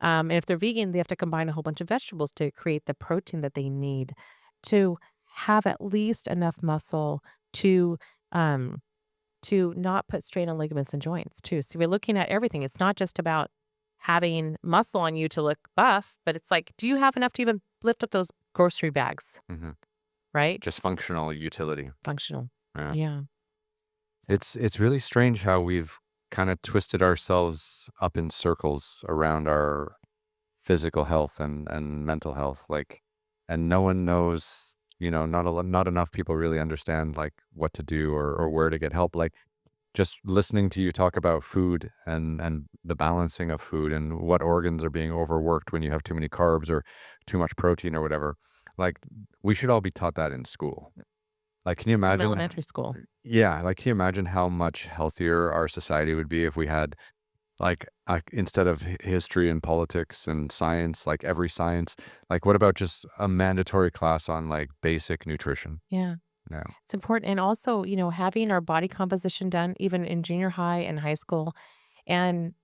And if they're vegan, they have to combine a whole bunch of vegetables to create the protein that they need to have at least enough muscle to, um to not put strain on ligaments and joints too. So we're looking at everything. It's not just about having muscle on you to look buff, but it's like, do you have enough to even lift up those grocery bags, Mhm. right? Just functional utility. Functional. Yeah. Yeah. So It's really strange how we've kinda twisted ourselves up in circles around our physical health and mental health, like, and no one knows, not enough people really understand, like, what to do or where to get help, like, just listening to you talk about food and the balancing of food and what organs are being overworked when you have too many carbs or too much protein or whatever, like, we should all be taught that in school. Like, can you from imagine elementary school. yeah, like, can you imagine how much healthier our society would be if we had, instead of history and politics and science, like, every science, like, what about just a mandatory class on, like, basic nutrition? Yeah. Yeah. It's important. And also, having our body composition done even in junior high and high school. And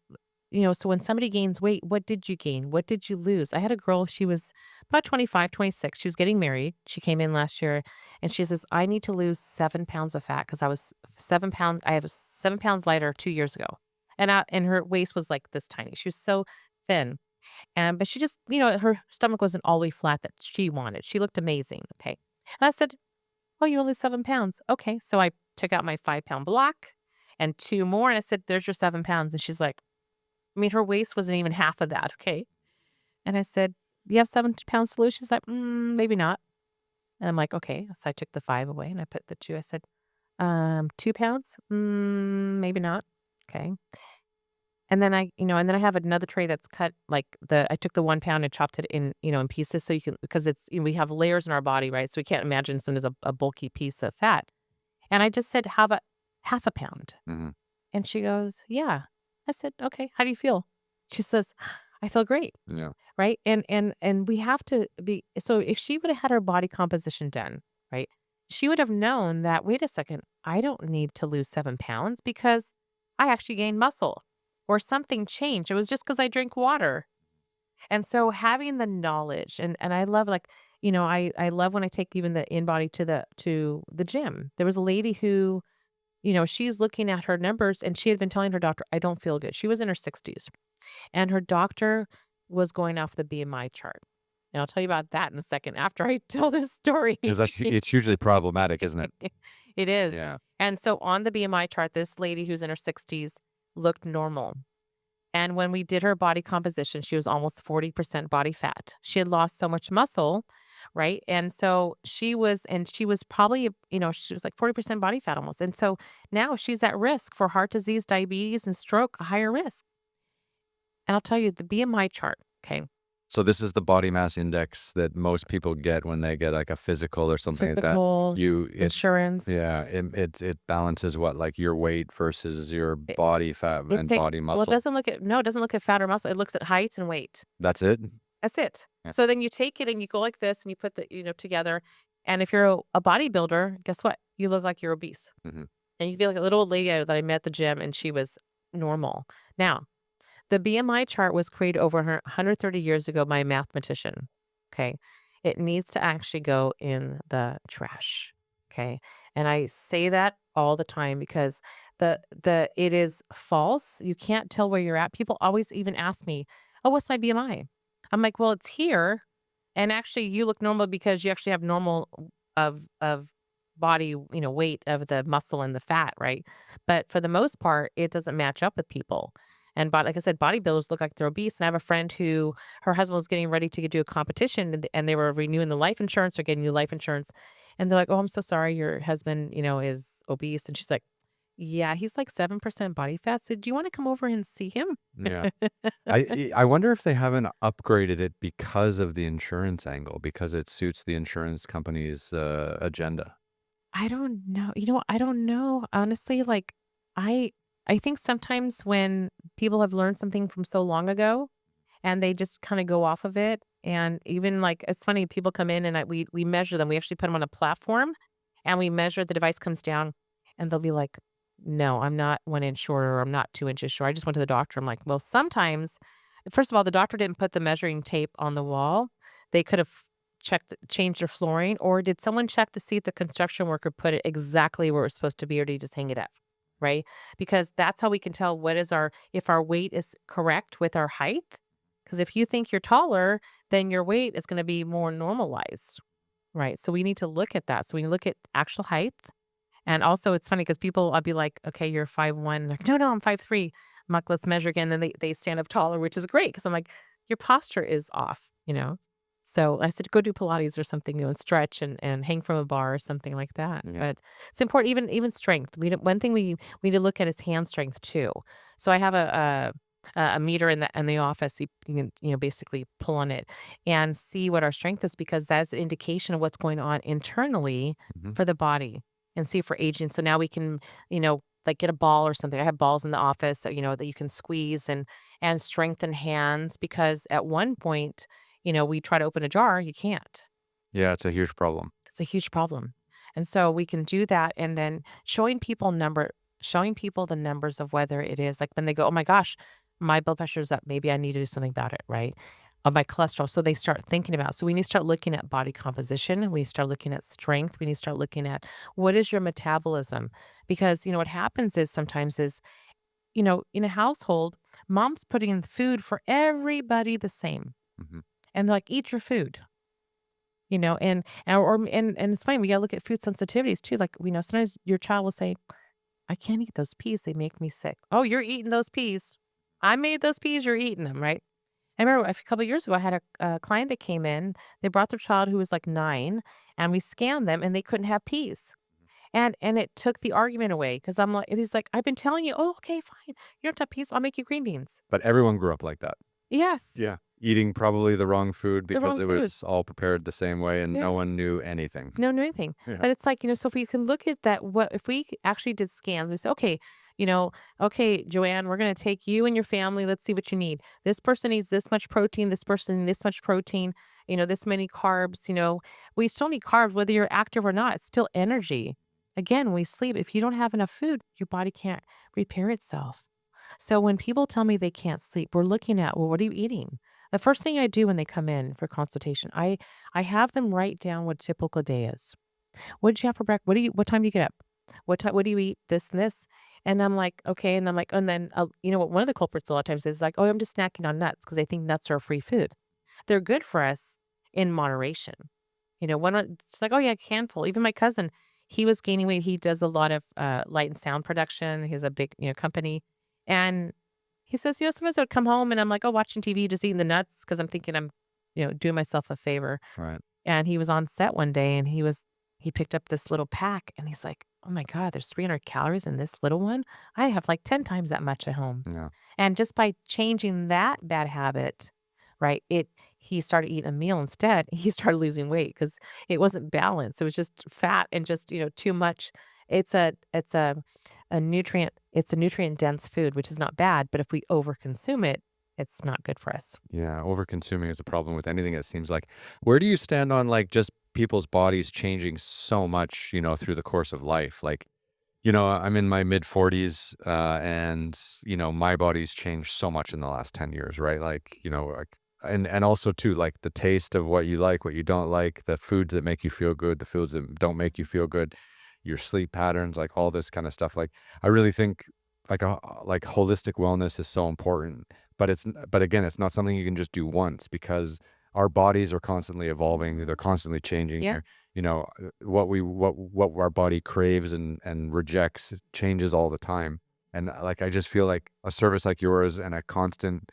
so when somebody gains weight, what did you gain? What did you lose? I had a girl, she was about 25, 26. She was getting married. She came in last year and she says, I need to lose 7 pounds of fat because I was 7 pounds. I have 7 pounds lighter 2 years ago. And her waist was like this tiny. She was so thin. But she just, her stomach wasn't all the way flat that she wanted. She looked amazing. Okay. And I said, oh, you only 7 pounds. Okay. So I took out my 5 pound block and two more. And I said, there's your 7 pounds. And she's like, I mean, her waist wasn't even half of that, okay? And I said, "Do you have 7 pound solution?" She's like, maybe not." And I'm like, "Okay." So I took the 5 away and I put the 2. I said, 2 pounds? Maybe not." Okay. And then I have another tray that's cut like I took the 1 pound and chopped it in pieces so you can, because we have layers in our body, right? So we can't imagine some is a bulky piece of fat. And I just said, "How about half a pound?" Mhm. And she goes, "Yeah." I said, "Okay, how do you feel?" She says, "I feel great." Yeah. Right? And we have to be, so if she would have had her body composition done, right? She would have known that, wait a second, I don't need to lose 7 pounds because I actually gained muscle or something changed. It was just because I drink water. And so having the knowledge, and I love, like, I love when I take even the in body to the gym. There was a lady who she's looking at her numbers and she had been telling her doctor, I don't feel good. She was in her 60s and her doctor was going off the BMI chart. And I'll tell you about that in a second after I tell this story. 'Cause it's hugely problematic, isn't it? It is. Yeah. And so on the BMI chart, this lady who's in her 60s looked normal. And when we did her body composition, she was almost 40% body fat. She had lost so much muscle, right? And so she was probably, she was like 40% body fat almost. And so now she's at risk for heart disease, diabetes, and stroke, a higher risk. And I'll tell you, the BMI chart, okay, So this is the body mass index that most people get when they get, like, a physical or something like that. physical, You it insurance, Yeah, it balances what, like, your weight versus your it, body fat it and take, body well, it muscle. doesn't look at, no, it doesn't look at fat or muscle. It looks at height and weight. That's it? That's it. Yeah. So then you take it and you go like this and you put the, together. And if you're a bodybuilder, guess what? You look like you're obese. Mhm. And you feel like a little old lady that I met at the gym and she was normal. Now, the BMI chart was created over 130 years ago by a mathematician. Okay. It needs to actually go in the trash. Okay. And I say that all the time because it is false. You can't tell where you're at. People always even ask me, "Oh, what's my BMI?" I'm like, "Well, it's here. And actually you look normal because you actually have normal of body, weight of the muscle and the fat, right? But for the most part, it doesn't match up with people. And like I said, bodybuilders look like they're obese. And I have a friend who her husband was getting ready to do a competition and they were renewing the life insurance or getting new life insurance. And they're like, "Oh, I'm so sorry. Your husband, is obese." And she's like, "Yeah, he's like 7% body fat. So do you want to come over and see him?" Yeah. I wonder if they haven't upgraded it because of the insurance angle, because it suits the insurance company's, agenda. I don't know. I don't know. Honestly, like I I think sometimes when people have learned something from so long ago and they just kind of go off of it and even like it's funny people come in and we measure them. We actually put them on a platform and we measure the device comes down and they'll be like, "No, I'm not 1 inch shorter or I'm not 2 inches short. I just went to the doctor." I'm like, "Well, sometimes first of all, the doctor didn't put the measuring tape on the wall. They could have changed their flooring, or did someone check to see if the construction worker put it exactly where it's supposed to be, or did he just hang it up?" Right? Because that's how we can tell what is if our weight is correct with our height. Because if you think you're taller, then your weight is going to be more normalized. Right. So we need to look at that. So we look at actual height. And also it's funny because people, I'll be like, "Okay, you're 5'1". Like, "No, no, I'm 5'3". I'm like, "Let's measure again." Then they stand up taller, which is great because I'm like, your posture is off. So I said, go do Pilates or something, and stretch and hang from a bar or something like that. Yeah. But it's important, even strength. One thing we need to look at is hand strength too. So I have a meter in the office. You can basically pull on it and see what our strength is because that's an indication of what's going on internally Mhm. for the body and see if we're aging. So now we can, like get a ball or something. I have balls in the office that you can squeeze and strengthen hands because at one point, we try to open a jar, you can't. Yeah, it's a huge problem. It's a huge problem. And so we can do that and then showing people the numbers of whether it is like when they go, "Oh my gosh, my blood pressure is up. Maybe I need to do something about it," right? Of my cholesterol. So they start thinking about. So we need to start looking at body composition. We need to start looking at strength. We need to start looking at what is your metabolism? Because what happens is sometimes is, in a household, mom's putting in food for everybody the same. Mhm. And they're like, "Eat your food." And it's funny, we gotta look at food sensitivities too. Like, we know sometimes your child will say, "I can't eat those peas, they make me sick." "Oh, you're eating those peas. I made those peas, you're eating them, right?" I remember a couple of years ago, I had a client that came in, they brought their child who was like 9, and we scanned them, and they couldn't have peas. And it took the argument away because I'm like he's like, "I've been telling you." "Oh, okay, fine. You don't have peas, I'll make you green beans." But everyone grew up like that. Yes, Yeah. Eating probably the wrong food the because wrong it was foods. all prepared the same way and Yeah. no one knew anything. No, no anything. Yeah. But it's like, so if we can look at that, what if we actually did scans, we say, "Okay, you know, okay, Joanne, we're going to take you and your family. Let's see what you need. This person needs this much protein, this person this much protein, this many carbs, we still need carbs, whether you're active or not. It's still energy. Again, when we sleep, if you don't have enough food, your body can't repair itself. So when people tell me they can't sleep, we're looking at, well, what are you eating? The first thing I do when they come in for consultation, I have them write down what a typical day is. What did you have for breakfast? What time do you get up? What do you eat? This and this." And I'm like, "Okay." And I'm like and then, you know what, one of the culprits a lot of times is like, "Oh, I'm just snacking on nuts because they think nuts are free food. They're good for us in moderation. You know, one it's like, "Oh, yeah, a handful." Even my cousin, he was gaining weight. He does a lot of, light and sound production. He has a big, company, and he says, "Sometimes I would come home and I'm like, oh, watching TV, just eating the nuts because 'cause I'm thinking I'm, doing myself a favor." Right. And he was on set one day and he picked up this little pack and he's like, "Oh my god, there's 300 calories in this little one? I have like 10 times that much at home." Yeah. And just by changing that bad habit, right, he started eating a meal instead. He started losing weight because it wasn't balanced. It was just fat and just, too much. It's a nutrient dense food, which is not bad, but if we overconsume it, it's not good for us. Yeah, overconsuming is a problem with anything, it seems like. Where do you stand on, like, just people's bodies changing so much, through the course of life? Like, I'm in my mid-40s, and, my body's changed so much in the last 10 years, right? Like, and also too, like, the taste of what you like, what you don't like, the foods that make you feel good, the foods that don't make you feel good, your sleep patterns, like, all this kinda stuff. Like, I really think, like, holistic wellness is so important, but again, it's not something you can just do once because our bodies are constantly evolving, they're constantly changing. Yeah. What our body craves and rejects changes all the time. And like I just feel like a service like yours and a constant,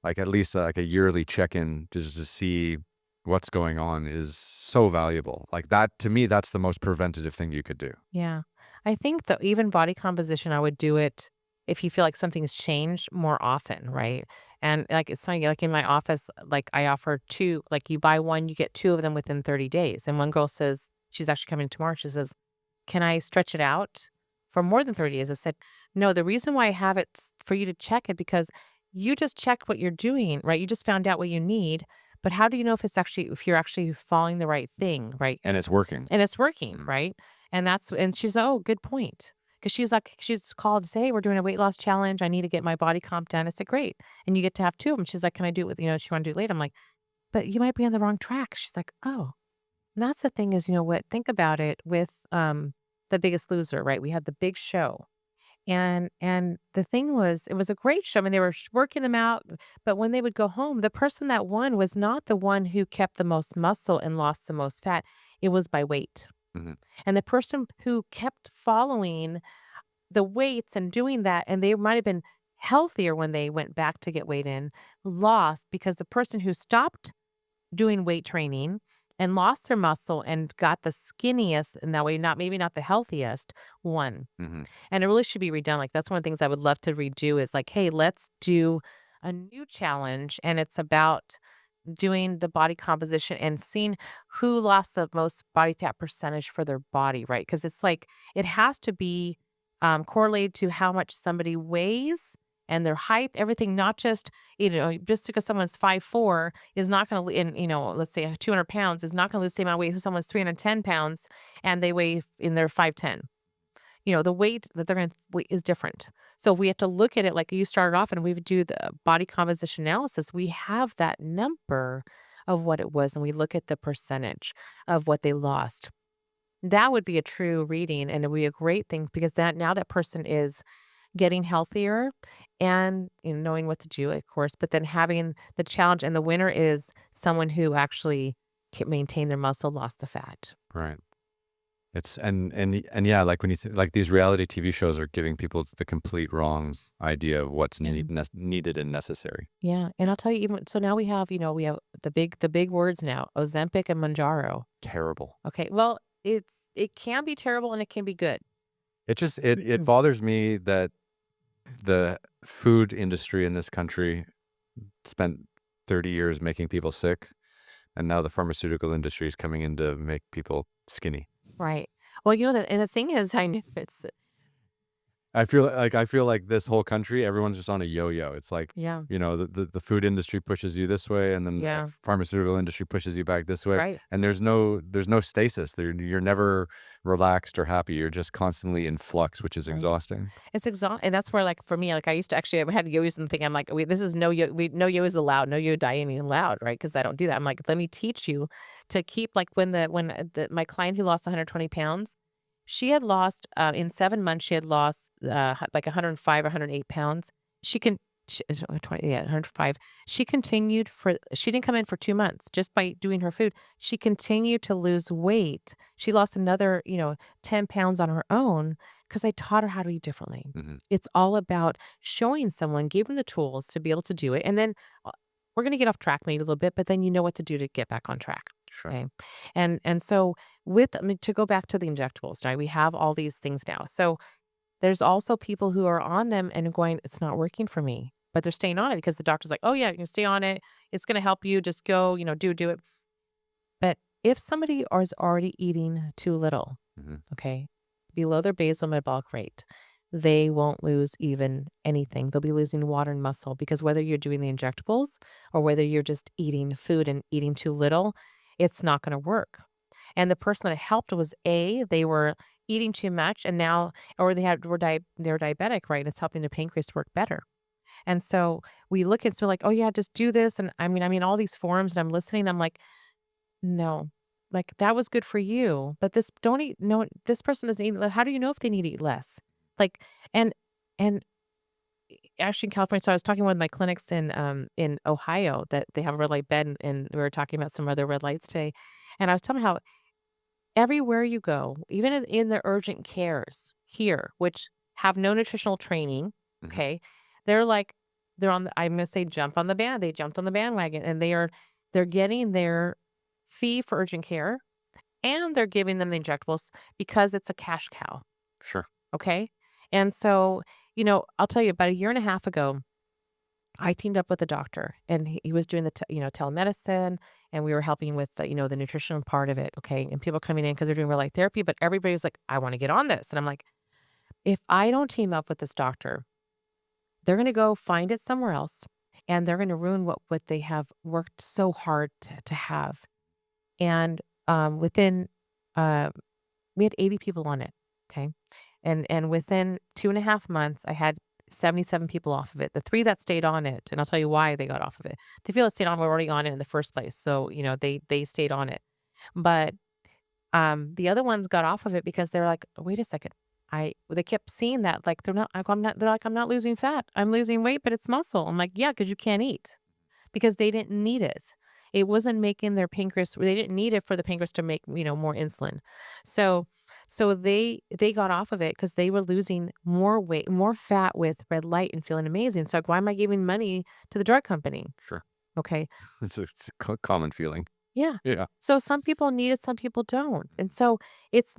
like at least like a yearly check-in just to see what's going on is so valuable. Like that to me, that's the most preventative thing you could do. Yeah. I think that even body composition, I would do it if you feel like something's changed more often, right? And like it's funny, like in my office, like I offer two, like you buy one, you get two of them within 30 days. And one girl says, she's actually coming tomorrow. She says, "Can I stretch it out for more than 30 days?" I said, "No, the reason why I have it for you to check it because you just checked what you're doing, right? You just found out what you need. But how do you know if you're actually following the right thing, right? And it's working. And it's working, Mm. right?" And she's, "Oh, good point." Because she's called to say, "Hey, we're doing a weight loss challenge. I need to get my body comp done." I said, "Great." And you get to have two of them. She's like, "Can I do it with, she wanna do it later?" I'm like, "But you might be on the wrong track." She's like, "Oh." And that's the thing is, you know what, think about it with, The Biggest Loser, right? We had the big show. And the thing was, it was a great show. I mean, they were working them out, but when they would go home, the person that won was not the one who kept the most muscle and lost the most fat. It was by weight. Mhm. And the person who kept following the weights and doing that, and they might have been healthier when they went back to get weight in, lost because the person who stopped doing weight training and lost their muscle and got the skinniest, and that way not maybe not the healthiest, won. Mhm. And it really should be redone. Like that's one of the things I would love to redo is like, hey, let's do a new challenge. And it's about doing the body composition and seeing who lost the most body fat percentage for their body, right? Because it's like it has to be correlated to how much somebody weighs and their height, everything, not just, just because someone's 5'4" is not going to, let's say 200 pounds is not going to lose the same amount of weight who someone's 310 pounds and they weigh in their 5'10". The weight that they're gonna weight is different. So we have to look at it like you started off and we would do the body composition analysis. We have that number of what it was, and we look at the percentage of what they lost. That would be a true reading, and it would be a great thing because that now that person is getting healthier and knowing what to do, of course, but then having the challenge, and the winner is someone who actually can maintain their muscle, lost the fat. Right. It's and yeah, like when like these reality TV shows are giving people the complete wrong idea of what's Yeah. needed and necessary. Yeah, and I'll tell you even so now we have the big words now, Ozempic and Mounjaro. Terrible. Okay, well, it can be terrible and it can be good. It bothers me that the food industry in this country spent 30 years making people sick, and now the pharmaceutical industry is coming in to make people skinny. Right. Well, and the thing is, I know it's I feel like this whole country, everyone's just on a yo-yo. It's like, yeah, the food industry pushes you this way, and then the yeah, pharmaceutical industry pushes you back this way, right. and there's no stasis. You're never relaxed or happy. You're just constantly in flux, which is Right. exhausting. It's and that's where, like, for me, like, I used to actually I had yo-yos and think I'm like, "Wait, this is no yo is allowed, no yo dieting allowed," right? Because I don't do that. I'm like, "Let me teach you to keep," like, when my client who lost 120 pounds, She had lost, in 7 months, she had lost, like 105 or 108 pounds. She can sh 20, yeah, 105. She didn't come in for 2 months just by doing her food. She continued to lose weight. She lost another, 10 pounds on her own because I taught her how to eat differently. Mhm. It's all about showing someone, give them the tools to be able to do it, and then, we're gonna get off track maybe a little bit, but then you know what to do to get back on track, Sure. okay? And so I mean, to go back to the injectables, right? We have all these things now. So there's also people who are on them and going, "It's not working for me," but they're staying on it because the doctor's like, "Oh, yeah, you can stay on it. It's gonna help you. Just go, do it." But if somebody is already eating too little, Mhm. okay, below their basal metabolic rate, they won't lose even anything. They'll be losing water and muscle because whether you're doing the injectables or whether you're just eating food and eating too little, it's not going to work. And the person that helped was they were eating too much and now, or they're diabetic, right? It's helping their pancreas work better. And so we look at, so like, oh yeah, just do this. And I mean, all these forums and I'm listening. I'm like, no. Like, that was good for you, but this don't eat no, this person doesn't eat le how do you know if they need to eat less? Like, and and actually in California, so I was talking with my clinics in Ohio that they have a red light bed, and we were talking about some other red lights today, and I was telling how everywhere you go, even in the urgent cares here, which have no nutritional training, Mhm. okay, they're like they're on the I'm gonna say jump on the band they jumped on the bandwagon, and they're getting their fee for urgent care, and they're giving them the injectables because it's a cash cow, Sure. okay? And so, I'll tell you about a year and a half ago, I teamed up with a doctor and he was doing the, telemedicine and we were helping with the nutrition part of it. Okay. And people coming in because they're doing real life therapy, but everybody's like, I want to get on this. And I'm like, if I don't team up with this doctor, they're going to go find it somewhere else and they're going to ruin what they have worked so hard to have. And within, uh, we had 80 people on it, okay? And within 2.5 months, I had 77 people off of it. The 3 that stayed on it, and I'll tell you why they got off of it. The people that stayed on were already on it in the first place, so, they stayed on it. But, the other ones got off of it because they're like, "Wait a second." They kept seeing that, like, they're like, "I'm not losing fat. I'm losing weight, but it's muscle." I'm like, "Yeah, because you can't eat." Because they didn't need it. It wasn't making their pancreas they didn't need it for the pancreas to make, more insulin. So they got off of it because they were losing more weight, more fat with red light and feeling amazing. So, like, why am I giving money to the drug company? Sure. Okay. It's a common feeling. Yeah. Yeah. So some people need it, some people don't. And so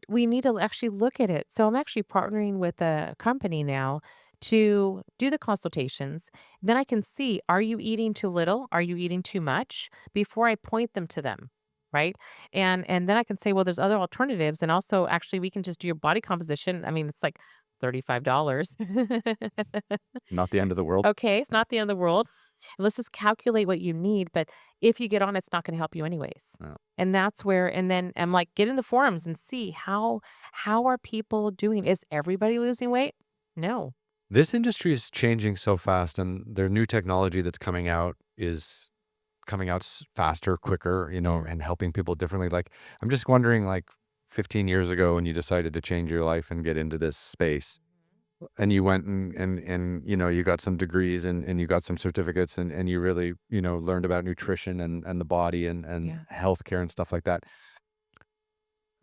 we need to actually look at it. So I'm actually partnering with a company now to do the consultations. Then I can see, are you eating too little? Are you eating too much? Before I point them to them. Right. And then I can say, well, there's other alternatives. And also actually we can just do your body composition. I mean, it's like $35. Not the end of the world. Okay, it's not the end of the world. Let's just calculate what you need, but if you get on, it's not gonna help you anyways. No. And that's where and then I'm like, get in the forums and see how are people doing? Is everybody losing weight? No. This industry is changing so fast, and their new technology that's coming out is coming out faster, quicker, and helping people differently. Like, I'm just wondering, like, 15 years ago, when you decided to change your life and get into this space, and you went and you got some degrees and you got some certificates and you really learned about nutrition and the body and Yeah. healthcare and stuff like that.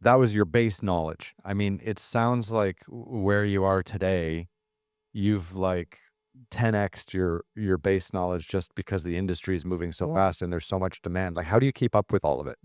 That was your base knowledge. I mean, it sounds like where you are today, you've like 10x'd your base knowledge just because the industry is moving so Well, fast and there's so much demand. Like, how do you keep up with all of it?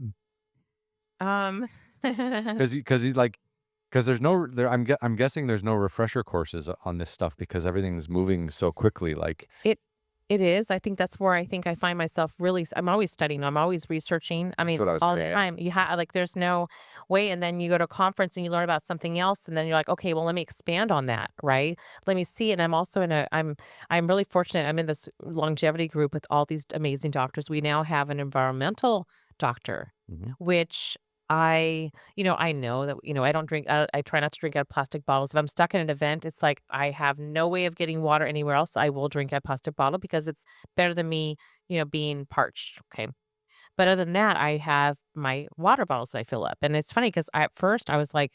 um, Because there's no there. I'm guessing there's no refresher courses on this stuff because everything's moving so quickly. Like, It it is. I think that's where I think I find myself really I'm always studying, I'm always researching. I that's mean, what I was all the saying. Yeah. time. Like there's no way and then you go to a conference and you learn about something else and then you're like, "Okay, well let me expand on that," right? Let me see and I'm also I'm really fortunate. I'm in this longevity group with all these amazing doctors. We now have an environmental doctor, Mhm. which I know that, I don't drink I try not to drink out of plastic bottles. If I'm stuck in an event, it's like I have no way of getting water anywhere else. I will drink a plastic bottle because it's better than me, being parched. Okay. But other than that, I have my water bottles that I fill up. And it's funny because at first I was like,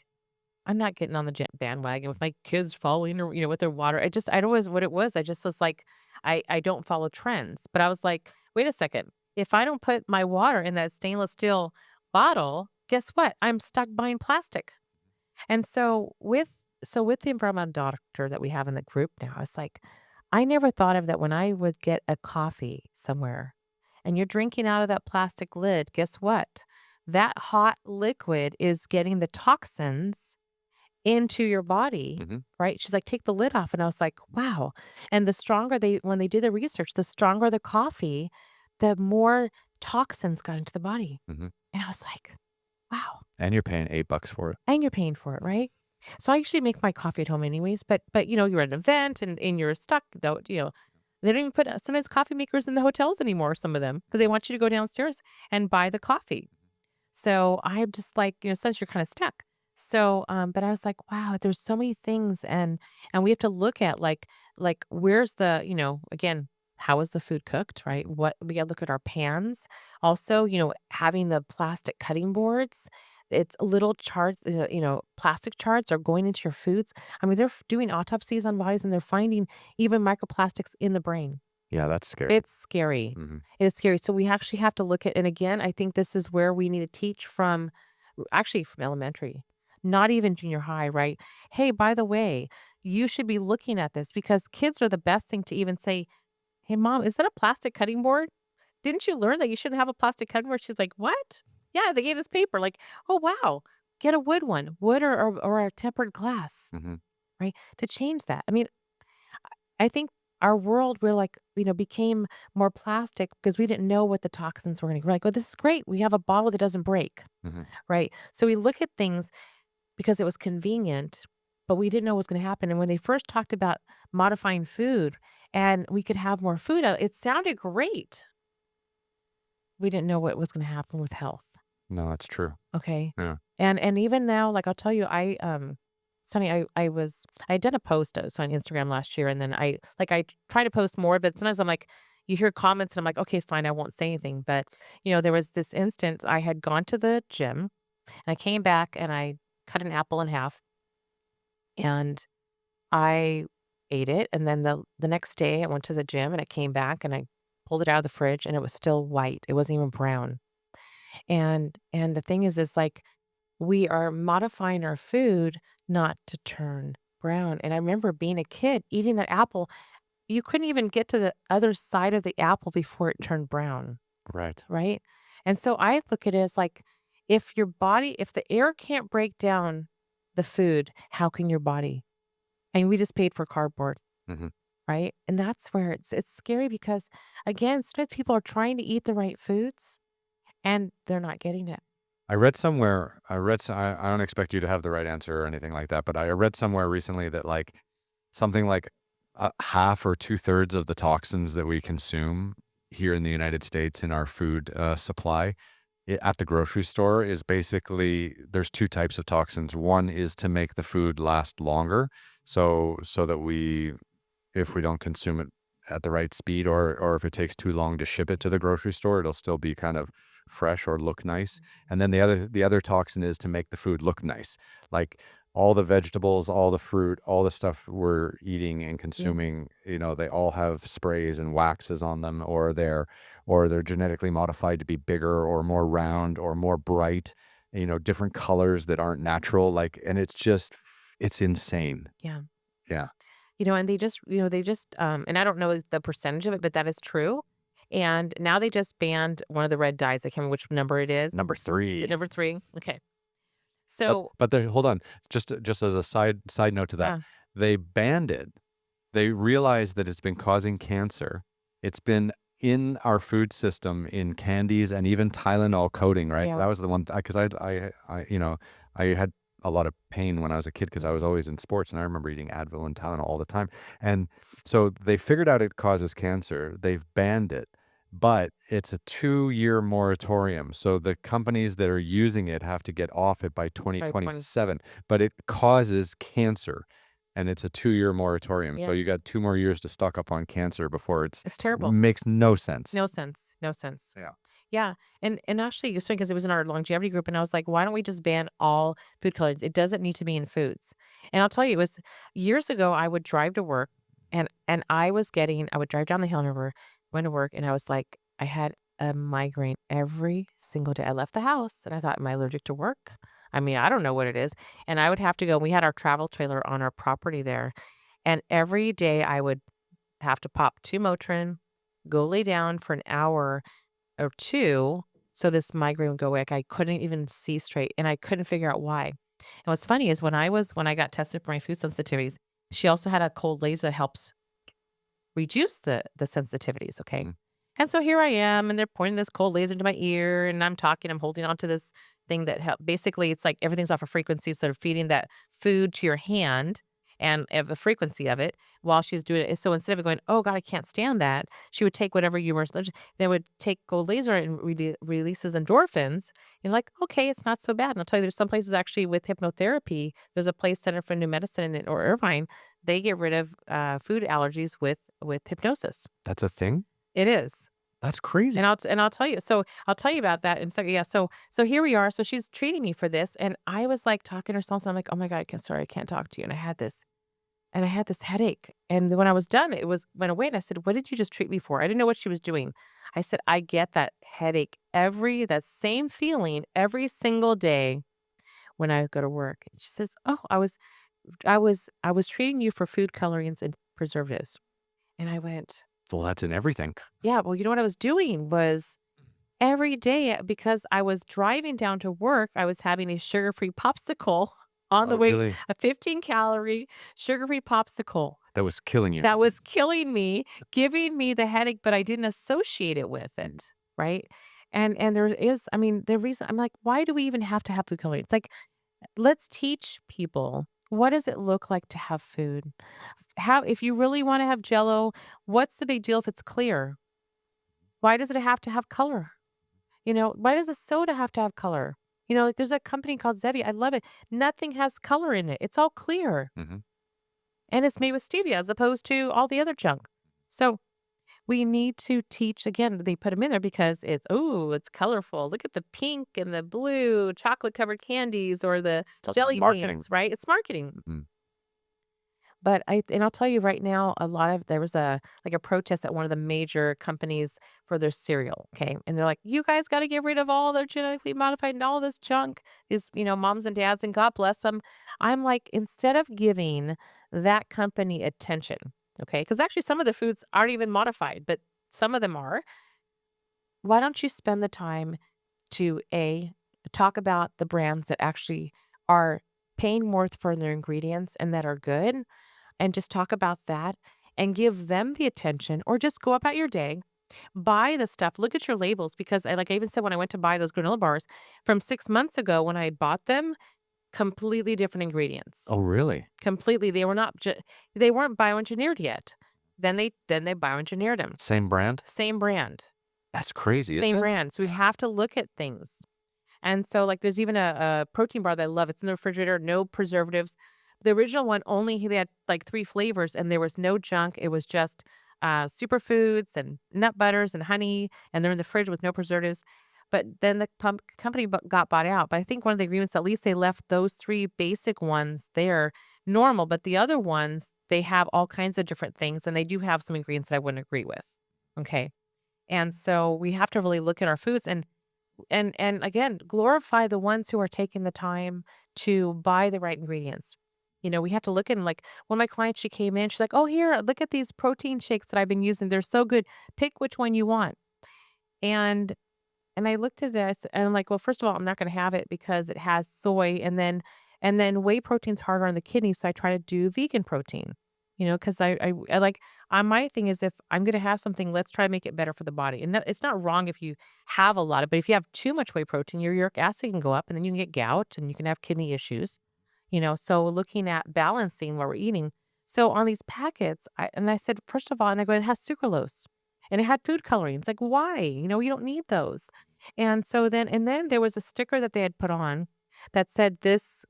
I'm not getting on the bandwagon with my kids following or, with their water. I don't know what it was. I just was like, I don't follow trends. But I was like, wait a second. If I don't put my water in that stainless steel bottle, guess what? I'm stuck buying plastic. And so with the environmental doctor that we have in the group now, I was like, I never thought of that when I would get a coffee somewhere and you're drinking out of that plastic lid, guess what? That hot liquid is getting the toxins into your body, Mhm, right? She's like, "Take the lid off." And I was like, "Wow." And the stronger when they did the research, the stronger the coffee, the more toxins got into the body. mhm. And I was like, "Wow." And you're paying $8 for it. And you're paying for it, right? So I usually make my coffee at home anyways, but you're at an event and you're stuck though, they don't even put sometimes coffee makers in the hotels anymore, some of them, because they want you to go downstairs and buy the coffee. So I'm just like, since you're kind of stuck. So, but I was like, wow, there's so many things and we have to look at like where's the, again, how is the food cooked, right? What we gotta look at our pans. Also, having the plastic cutting boards, it's little charts, plastic charts are going into your foods. I mean, they're doing autopsies on bodies and they're finding even microplastics in the brain. Yeah, that's scary. It's scary. Mhm. It is scary. So we actually have to look at and again, I think this is where we need to teach from actually from elementary, not even junior high, right? Hey, by the way, you should be looking at this because kids are the best thing to even say, "Hey, mom, is that a plastic cutting board? Didn't you learn that you shouldn't have a plastic cutting board?" She's like, "What?" Yeah, they gave this paper. Like, oh wow, get a wood one, wood or a tempered glass, Mhm. right? To change that. I mean, I think our world, we're like, became more plastic because we didn't know what the toxins were gonna we're like, "Oh, this is great. We have a bottle that doesn't break." Mhm. Right? So we look at things because it was convenient, but we didn't know what was gonna happen, and when they first talked about modifying food and we could have more food out, it sounded great. We didn't know what was gonna happen with health. No, that's true. Okay. Yeah. And even now, like, I'll tell you, it's funny, I had done a post, on Instagram last year, and then I try to post more, but sometimes I'm like, you hear comments, and I'm like, "Okay, fine, I won't say anything." But, there was this instance, I had gone to the gym, and I came back, and I cut an apple in half, and I ate it, and then the next day, I went to the gym, and I came back, and I pulled it out of the fridge, and it was still white, it wasn't even brown. And the thing is, like, we are modifying our food not to turn brown, and I remember being a kid eating that apple, you couldn't even get to the other side of the apple before it turned brown, Right. right? And so I look at it as like, if the air can't break down the food, how can your body? And we just paid for cardboard, Mhm. right? And that's where it's scary because, again, sometimes people are trying to eat the right foods, and they're not getting it. I read somewhere I read so I don't expect you to have the right answer or anything like that, but I read somewhere recently that, like, something like, half or two-thirds of the toxins that we consume here in the United States in our food, supply at the grocery store is basically there's 2 types of toxins. One is to make the food last longer, so that if we don't consume it at the right speed or if it takes too long to ship it to the grocery store, it'll still be kind of fresh or look nice. And then the other toxin is to make the food look nice. Like all the vegetables, all the fruit, all the stuff we're eating and Yeah, consuming, they all have sprays and waxes on them or they're genetically modified to be bigger or more round or more bright, different colors that aren't natural like and it's insane. yeah. Yeah. And and I don't know the percentage of it, but that is true. And now they just banned one of the red dyes. I can't remember which number it is. Number Is it 3. number 3? Okay. But So, but there hold on, just as a side note to that, yeah, they banned it. They realized that it's been causing cancer. It's been in our food system in candies and even Tylenol coating, right? yeah, That was the one because I had a lot of pain when I was a kid because I was always in sports, and I remember eating Advil and Tylenol all the time, and so they figured out it causes cancer. They've banned it, but it's a 2-year moratorium, so the companies that are using it have to get off it by by 20. 2027, but it causes cancer, and it's a 2-year moratorium, so Yeah, you got 2 more years to stock up on cancer before it's terrible. makes no sense. No sense. No sense. Yeah. Yeah, and actually, it's funny because it was in our longevity group, and I was like, "Why don't we just ban all food colorings? It doesn't need to be in foods." And I'll tell you, it was years ago, I would drive to work, and I would drive down the hill, I remember, going to work, and I was like I had a migraine every single day. I left the house, and I thought, "Am I allergic to work?" I mean, I don't know what it is, and I would have to go we had our travel trailer on our property there, and every day I would have to pop 2 Motrin, go lay down for an hour or 2, so this migraine would go away, like, I couldn't even see straight, and I couldn't figure out why. And what's funny is when I got tested for my food sensitivities, she also had a cold laser that helps reduce the sensitivities, okay? Mhm. And so here I am, and they're pointing this cold laser into my ear, and I'm talking, I'm holding on to this thing that basically, it's like everything's off a frequency, so they're feeding that food to your hand and of the frequency of it while she's doing it. So instead of going, "Oh god, I can't stand that," she would take whatever you were they would take cold laser and releases endorphins, and like, "Okay, it's not so bad." And I'll tell you, there's some places actually with hypnotherapy. There's a place, Center for New Medicine or Irvine, they get rid of, food allergies with hypnosis. That's a thing? It is. That's crazy. And I'll tell you I'll tell you about that in a second. Yeah, so here we are. So she's treating me for this, and I was, like, talking to her and I'm like, "Oh my god, sorry, I can't talk to you." And I had this headache, and when I was done, it went away, and I said, "What did you just treat me for?" I didn't know what she was doing. I said, "I get that headache that same feeling every single day when I go to work." And she says, "Oh, I was treating you for food colorings and preservatives." And I went, Well, that's in everything. "Yeah, well, you know what I was doing was every day because I was driving down to work, I was having a sugar-free popsicle on the Oh, way, really? a 15-calorie sugar-free popsicle That was killing you. that was killing me, giving me the headache, but I didn't associate it with it, right? And there is I mean, the reason I'm like, "Why do we even have to have food coloring?" It's like, let's teach people, what does it look like to have food? How if you really wanna have Jello, what's the big deal if it's clear? Why does it have to have color? You know, why does a soda have to have color? You know, like, there's a company called Zevi, I love it. Nothing has color in it. It's all clear, Mhm. and it's made with stevia as opposed to all the other junk. So, we need to teach again, they put them in there because it's colorful. Look at the pink and the blue chocolate-covered candies or the It's also jelly marketing. beans, right? It's marketing. Mhm. But I'll tell you right now, there was a protest at one of the major companies for their cereal, okay? And they're like, "You guys gotta get rid of all their genetically modified and all this junk." These, moms and dads, and God bless them. I'm like, instead of giving that company attention, okay? Because actually some of the foods aren't even modified, but some of them are. Why don't you spend the time to talk about the brands that actually are paying more for their ingredients and that are good, and just talk about that and give them the attention, or just go about your day, buy the stuff, look at your labels, because I even said when I went to buy those granola bars from 6 months ago when I had bought them, completely different ingredients. Oh, really? Completely, they weren't bioengineered yet. Then they bioengineered them. Same brand? Same brand, That's crazy, isn't same it? brand. So we have to look at things. And so, like, there's even a protein bar that I love. It's in the refrigerator, no preservatives. The original one they had like 3 flavors, and there was no junk. It was just, superfoods and nut butters and honey, and they're in the fridge with no preservatives. But then the company got bought out. But I think one of the agreements, at least they left those 3 basic ones there normal, but the other ones, they have all kinds of different things, and they do have some ingredients that I wouldn't agree with. Okay? And so we have to really look at our foods and again, glorify the ones who are taking the time to buy the right ingredients. We have to look at 'em, like, one of my clients, she came in, she's like, "Oh, here, look at these protein shakes that I've been using. They're so good. Pick which one you want." And and I looked at this and I'm like, "Well, first of all, I'm not gonna have it because it has soy, and then whey protein's harder on the kidney, so I try to do vegan protein." Because I like my thing is, if I'm gonna have something, let's try to make it better for the body. And that it's not wrong if you have a lot of, but if you have too much whey protein, your uric acid can go up, and then you can get gout and you can have kidney issues. So looking at balancing what we're eating. So on these packets, I said, first of all, and I go, it has sucralose and it had food coloring. It's like, why? You don't need those. And then there was a sticker that they had put on that said this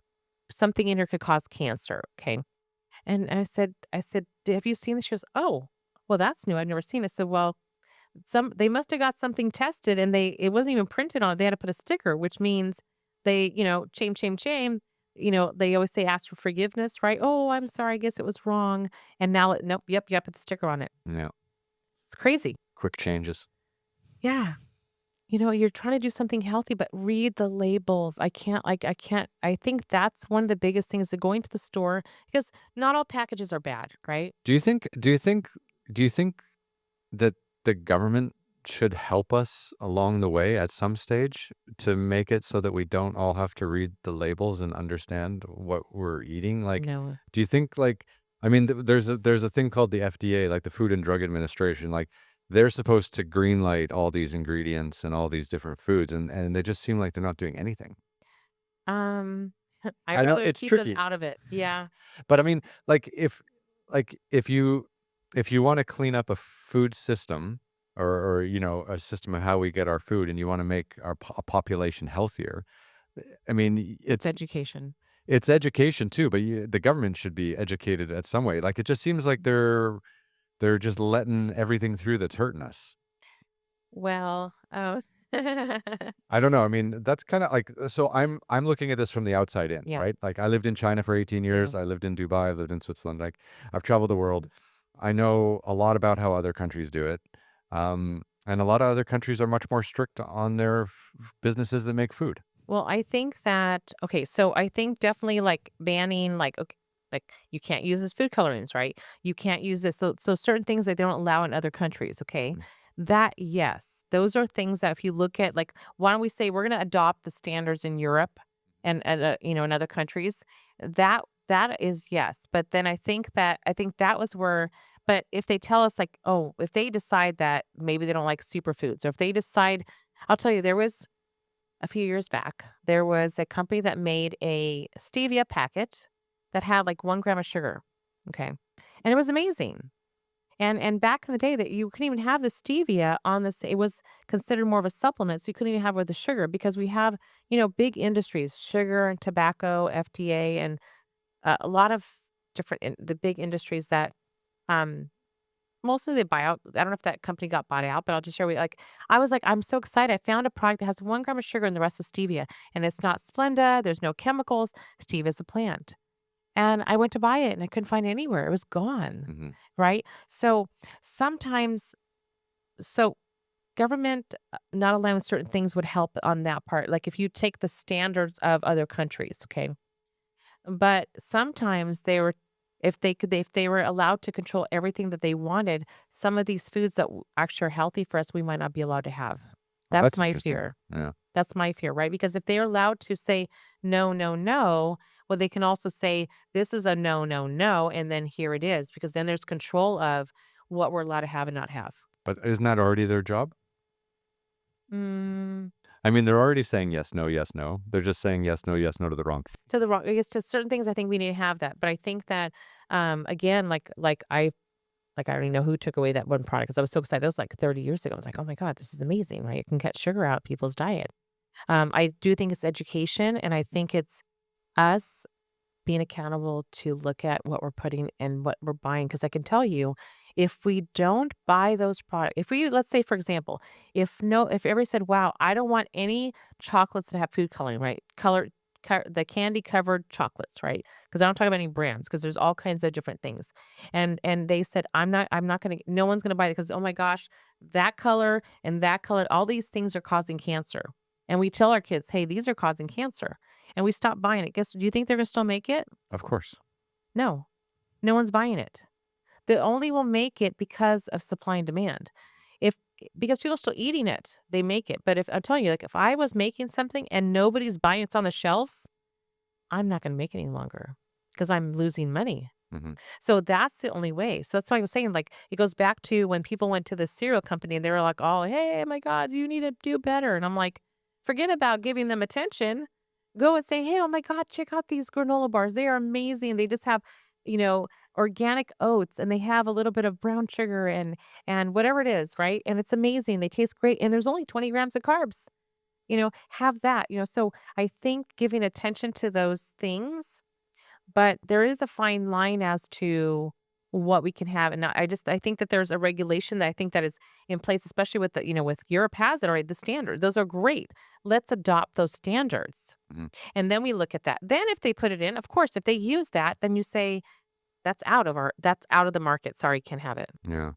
something in here could cause cancer. Okay. And I said, have you seen this? She goes, oh, well, that's new. I've never seen it. I said, well, They must have got something tested and it wasn't even printed on it. They had to put a sticker, which means they, shame, shame, shame. They always say ask for forgiveness, right? Oh, I'm sorry. I guess it was wrong. And now, nope, yep, yep, put the sticker on it. Yeah, It's crazy. quick changes. Yeah. You're trying to do something healthy, but read the labels. I can't, I think that's one of the biggest things to going to the store because not all packages are bad, right? Do you think that the government should help us along the way at some stage to make it so that we don't all have to read the labels and understand what we're eating? Like, No. do you think like I mean, there's a thing called the FDA, like the Food and Drug Administration. Like, they're supposed to green light all these ingredients and all these different foods, and they just seem like they're not doing anything. Um, I'd I know rather it's keep them tricky. out of it. Yeah. But I mean, like if you want to clean up a food system or a system of how we get our food and you want to make our population healthier, I mean, It's education. it's education too, but the government should be educated at some way. Like, it just seems like they're just letting everything through that's hurting us. Well, oh. I don't know. I mean, that's kind of like so I'm looking at this from the outside in, Yeah, right? Like, I lived in China for 18 yeah. years. I lived in Dubai. I lived in Switzerland. Like, I've traveled the world. I know a lot about how other countries do it. And a lot of other countries are much more strict on their businesses that make food. Well, I think that okay, so I think definitely like banning like okay, like you can't use this food colorings, right? You can't use this. So certain things that they don't allow in other countries, okay? Mm. That yes, those are things that if you look at like why don't we say we're going to adopt the standards in Europe and in other countries? That is yes. But then I think that was where but if they tell us like, oh, if they decide that maybe they don't like superfoods or if they decide I'll tell you there was a few years back, there was a company that made a stevia packet that had like 1 gram of sugar. Okay. And it was amazing. And back in the day that you couldn't even have the stevia on this, it was considered more of a supplement. So you couldn't even have it with the sugar because we have, big industries, sugar and tobacco, FDA, and a lot of the big industries that um, mostly they buy out. I don't know if that company got bought out, but I'll just share with you, like, I was like, I'm so excited. I found a product that has 1 gram of sugar and the rest is stevia, and it's not Splenda, there's no chemicals. Stevia is a plant. And I went to buy it and I couldn't find it anywhere. It was gone, Mhm. right? So sometimes so government not allowing certain things would help on that part. Like if you take the standards of other countries, okay? But sometimes they were if they were allowed to control everything that they wanted, some of these foods that actually are healthy for us, we might not be allowed to have. Oh, That's that's my interesting. fear. Yeah. That's my fear, right? Because if they're allowed to say no, no, no, well, they can also say this is a no, no, no, and then here it is, because then there's control of what we're allowed to have and not have. But isn't that already their job? Mm, I mean, they're already saying yes, no, yes, no. They're just saying yes, no to the wrong. to the wrong, I guess to certain things, I think we need to have that. But I think that, again, I already know who took away that one product because I was so excited. That was like 30 years ago. I was like, "Oh my god, this is amazing," right? It can cut sugar out of people's diet. I do think it's education, and I think it's us being accountable to look at what we're putting and what we're buying. Because I can tell you, if we don't buy those products, if we let's say, for example, if everybody said, "Wow, I don't want any chocolates to have food coloring," right? The candy covered chocolates, right? Because I don't talk about any brands because there's all kinds of different things. And they said, I'm not gonna no one's gonna buy it because oh my gosh, that color, all these things are causing cancer. And we tell our kids, hey, these are causing cancer. And we stop buying it. Guess do you think they're gonna still make it? Of course. No. No one's buying it. They only will make it because of supply and demand. If because people are still eating it, they make it. But if I'm telling you, like if I was making something and nobody's buying it's on the shelves, I'm not gonna make it any longer because I'm losing money. Mhm. So that's the only way. So that's why I was saying, like, it goes back to when people went to the cereal company and they were like, oh, hey, my God, you need to do better. And I'm like, forget about giving them attention. Go and say, hey, oh my God, check out these granola bars. They are amazing. They just have, you know, organic oats and they have a little bit of brown sugar and whatever it is, right? And it's amazing. They taste great. And there's only 20 grams of carbs. Have that. So I think giving attention to those things but there is a fine line as to what we can have. And I think that there's a regulation that I think that is in place, especially with with Europe has it already, the standard. Those are great. Let's adopt those standards. Mhm. And then we look at that. Then if they put it in, of course, if they use that, then you say that's out of the market. Sorry, can't have it. Yeah.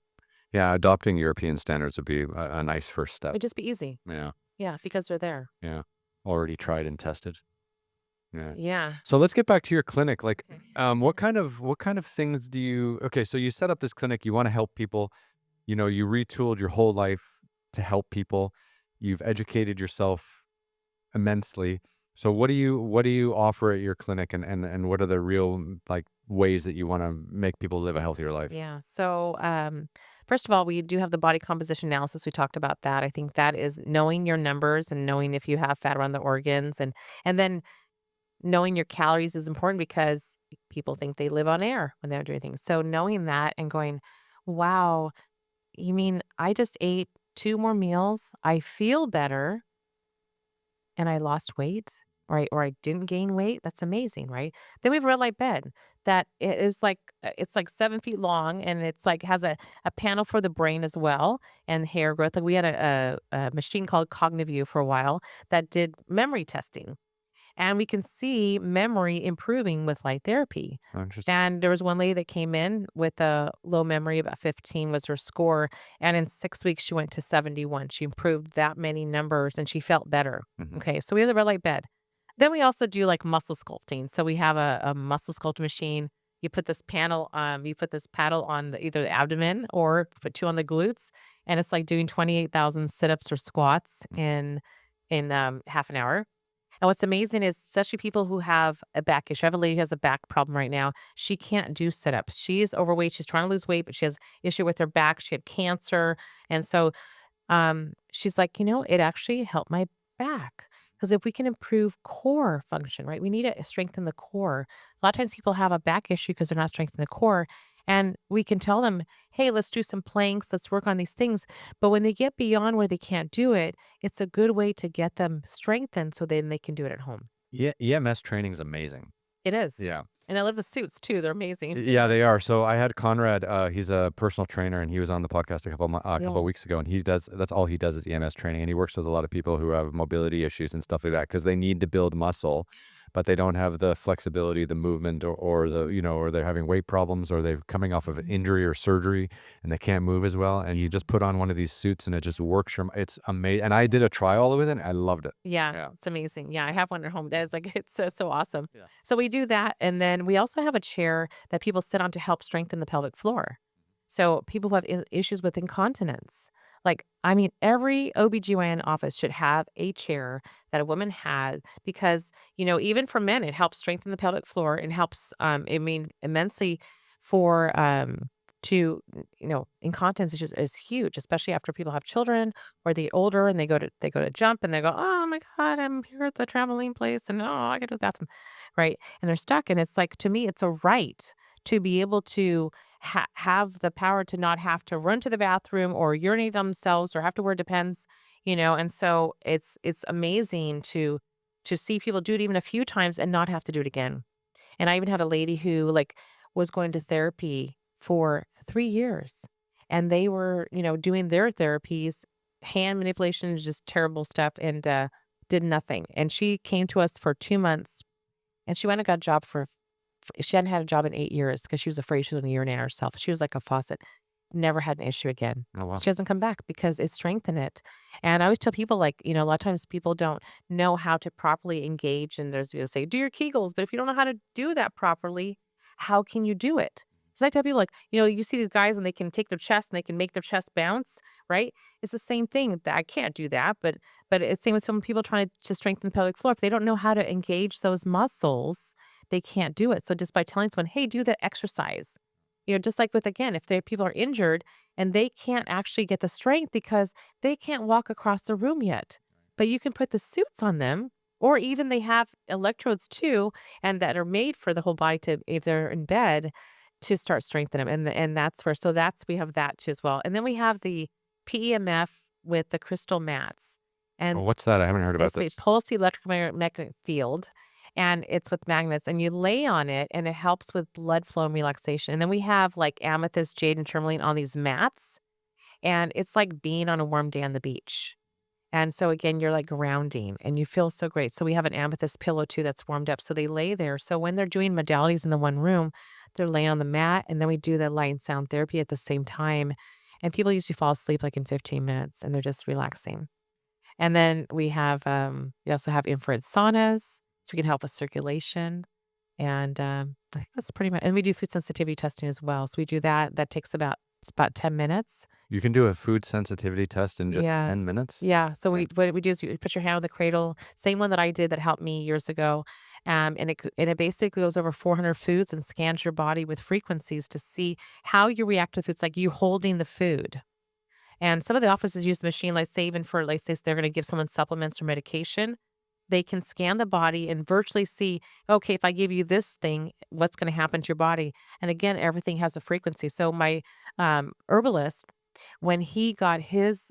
Yeah, adopting European standards would be a nice first step. It'd just be easy. Yeah, Yeah, because they're there. yeah. Already tried and tested. Yeah. Yeah. So let's get back to your clinic. Like, Okay. what kind of things do you okay, so you set up this clinic, you wanna help people, you retooled your whole life to help people. You've educated yourself immensely. So what do you offer at your clinic, and what are the real, like, ways that you wanna make people live a healthier life? Yeah. So, first of all, we do have the body composition analysis. We talked about that. I think that is knowing your numbers and knowing if you have fat around the organs, and then knowing your calories is important because people think they live on air when they're doing things. So knowing that and going, wow, you mean I just ate 2 more meals? I feel better and I lost weight or I didn't gain weight. That's amazing, right? Then we have a red light bed that it is like it's like 7 feet long and it's like has a panel for the brain as well and hair growth. Like we had a machine called CogniView for a while that did memory testing. And we can see memory improving with light therapy. Oh, interesting. And there was one lady that came in with a low memory, about 15 was her score. And in 6 weeks, she went to 71. She improved that many numbers and she felt better. Mhm. Okay. So we have the red light bed. Then we also do like muscle sculpting. So we have a muscle sculpt machine. You put this paddle on either the abdomen or put two on the glutes. And it's like doing 28,000 sit ups or squats in half an hour. And what's amazing is especially people who have a back issue. I have a lady who has a back problem right now. She can't do sit-ups. She's overweight. She's trying to lose weight, but she has issue with her back. She had cancer. And so she's like, it actually helped my back. Because if we can improve core function, right? We need to strengthen the core. A lot of times people have a back issue because they're not strengthening the core. And we can tell them, hey, let's do some planks, let's work on these things. But when they get beyond where they can't do it, it's a good way to get them strengthened so then they can do it at home. Yeah, EMS training is amazing. It is. Yeah. And I love the suits too. They're amazing. Yeah, they are. So I had Conrad, he's a personal trainer, and he was on the podcast a couple Yeah. of weeks ago, and that's all he does is EMS training, and he works with a lot of people who have mobility issues and stuff like that because they need to build muscle, but they don't have the flexibility, the movement, or or they're having weight problems, or they're coming off of an injury or surgery, and they can't move as well. And you just put on one of these suits, and it just works. It's amazing. And I did a trial with it. I loved it. Yeah, Yeah. it's amazing. Yeah, I have one at home. It's like it's so awesome. Yeah. So we do that, and then we also have a chair that people sit on to help strengthen the pelvic floor. So people who have issues with incontinence, like I mean, every OBGYN office should have a chair that a woman has because even for men, it helps strengthen the pelvic floor and helps. I mean, immensely for to incontinence is huge, especially after people have children or they older and they go to jump and they go, "Oh my god, I'm here at the trampoline place and oh, I got to go to the bathroom." Right? And they're stuck and it's like to me it's a right to be able to have the power to not have to run to the bathroom or urinate themselves or have to wear Depends, and so it's amazing to see people do it even a few times and not have to do it again. And I even had a lady who, like, was going to therapy for 3 years, and they were, doing their therapies, hand manipulation, just terrible stuff, and, did nothing, and she came to us for 2 months, and she went and got a job she hadn't had a job in 8 years because she was afraid she was gonna urinate on herself. She was like a faucet. Never had an issue again. Oh wow. She doesn't come back because it strengthened it. And I always tell people, like, a lot of times people don't know how to properly engage, and there's people say, "Do your Kegels," but if you don't know how to do that properly, how can you do it? Because I tell people, like, you see these guys and they can take their chest and they can make their chest bounce, right? It's the same thing that I can't do that, but it's same with some people trying to strengthen the pelvic floor. If they don't know how to engage those muscles, they can't do it. So just by telling someone, "Hey, do that exercise," just like with again, if people are injured and they can't actually get the strength because they can't walk across the room yet, but you can put the suits on them, or even they have electrodes too, and that are made for the whole body to, if they're in bed, to start strengthening them. And that's where, so that's, we have that too as well. And then we have the PEMF with the crystal mats. Oh, And what's that? I haven't heard about it's a this. pulse electromagnetic field. and it's with magnets, and you lay on it, and it helps with blood flow and relaxation. And then we have like amethyst, jade, and tourmaline on these mats, and it's like being on a warm day on the beach. And so again, you're like grounding and you feel so great. So we have an amethyst pillow too that's warmed up. So they lay there. So when they're doing modalities in the one room, they're laying on the mat and then we do the light and sound therapy at the same time. And people usually fall asleep like in 15 minutes and they're just relaxing. And then we also have infrared saunas, so we can help with circulation. And I think that's pretty much, and we do food sensitivity testing as well. So we do that. That takes it's about 10 minutes. You can do a food sensitivity test in just Yeah. 10 minutes? Yeah, so Yeah. what we do is you put your hand on the cradle, same one that I did that helped me years ago, and it basically goes over 400 foods and scans your body with frequencies to see how you react to foods, like you holding the food. And some of the offices use the machine, like say even for, like say they're gonna give someone supplements or medication, they can scan the body and virtually see, okay, if I give you this thing, what's gonna happen to your body? And again, everything has a frequency. So my herbalist, when he got his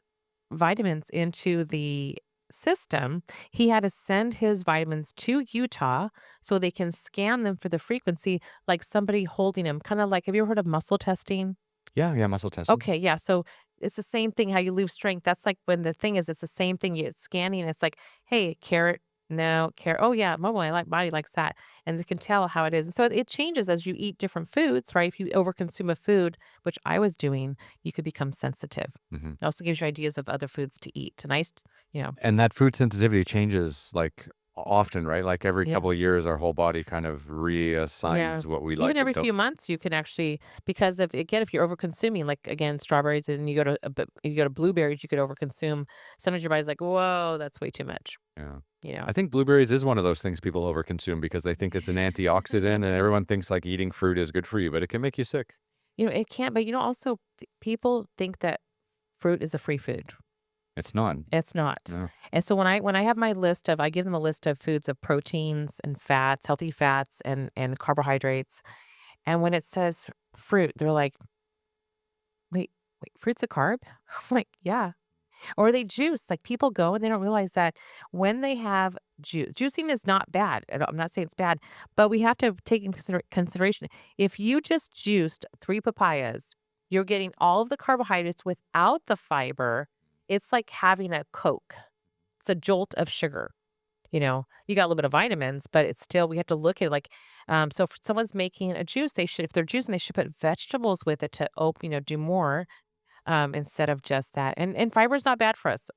vitamins into the system, he had to send his vitamins to Utah so they can scan them for the frequency like somebody holding them. Kind of like, have you ever heard of muscle testing? Yeah, yeah, muscle testing. Okay, yeah. So it's the same thing how you lose strength. That's like when the thing is, it's the same thing. It's scanning. It's like, hey, carrot, no, carrot. Oh yeah, my body likes that, and you can tell how it is. And so it changes as you eat different foods, right? If you overconsume a food, which I was doing, you could become sensitive. Mhm. It also gives you ideas of other foods to eat. And you know, And that food sensitivity changes, like, often, right? Like, every yeah. couple of years, our whole body kind of Yeah. reassigns what we Even like and every don't. few months, you can actually because of again, if you're overconsuming, like again, strawberries and you go to blueberries, you could overconsume. Sometimes your body's like, whoa, that's way too much. Yeah. You know. I think blueberries is one of those things people overconsume because they think it's an antioxidant, and everyone thinks, like, eating fruit is good for you, but it can make you sick. You know, it can't, but also people think that fruit is a free food. It's not. It's not. No. And so when I have my list of I give them a list of foods of proteins and fats, healthy fats and carbohydrates. And when it says fruit, they're like, wait, fruit's a carb? I'm like, yeah. Or they juice. Like people go and they don't realize that when they have juicing is not bad. I'm not saying it's bad, but we have to take in consideration. If you just juiced 3 papayas, you're getting all of the carbohydrates without the fiber. It's like having a Coke. It's a jolt of sugar. You got a little bit of vitamins, but it's still, we have to look at like, so if someone's making a juice, if they're juicing, they should put vegetables with it to do more instead of just that. And fiber is not bad for us.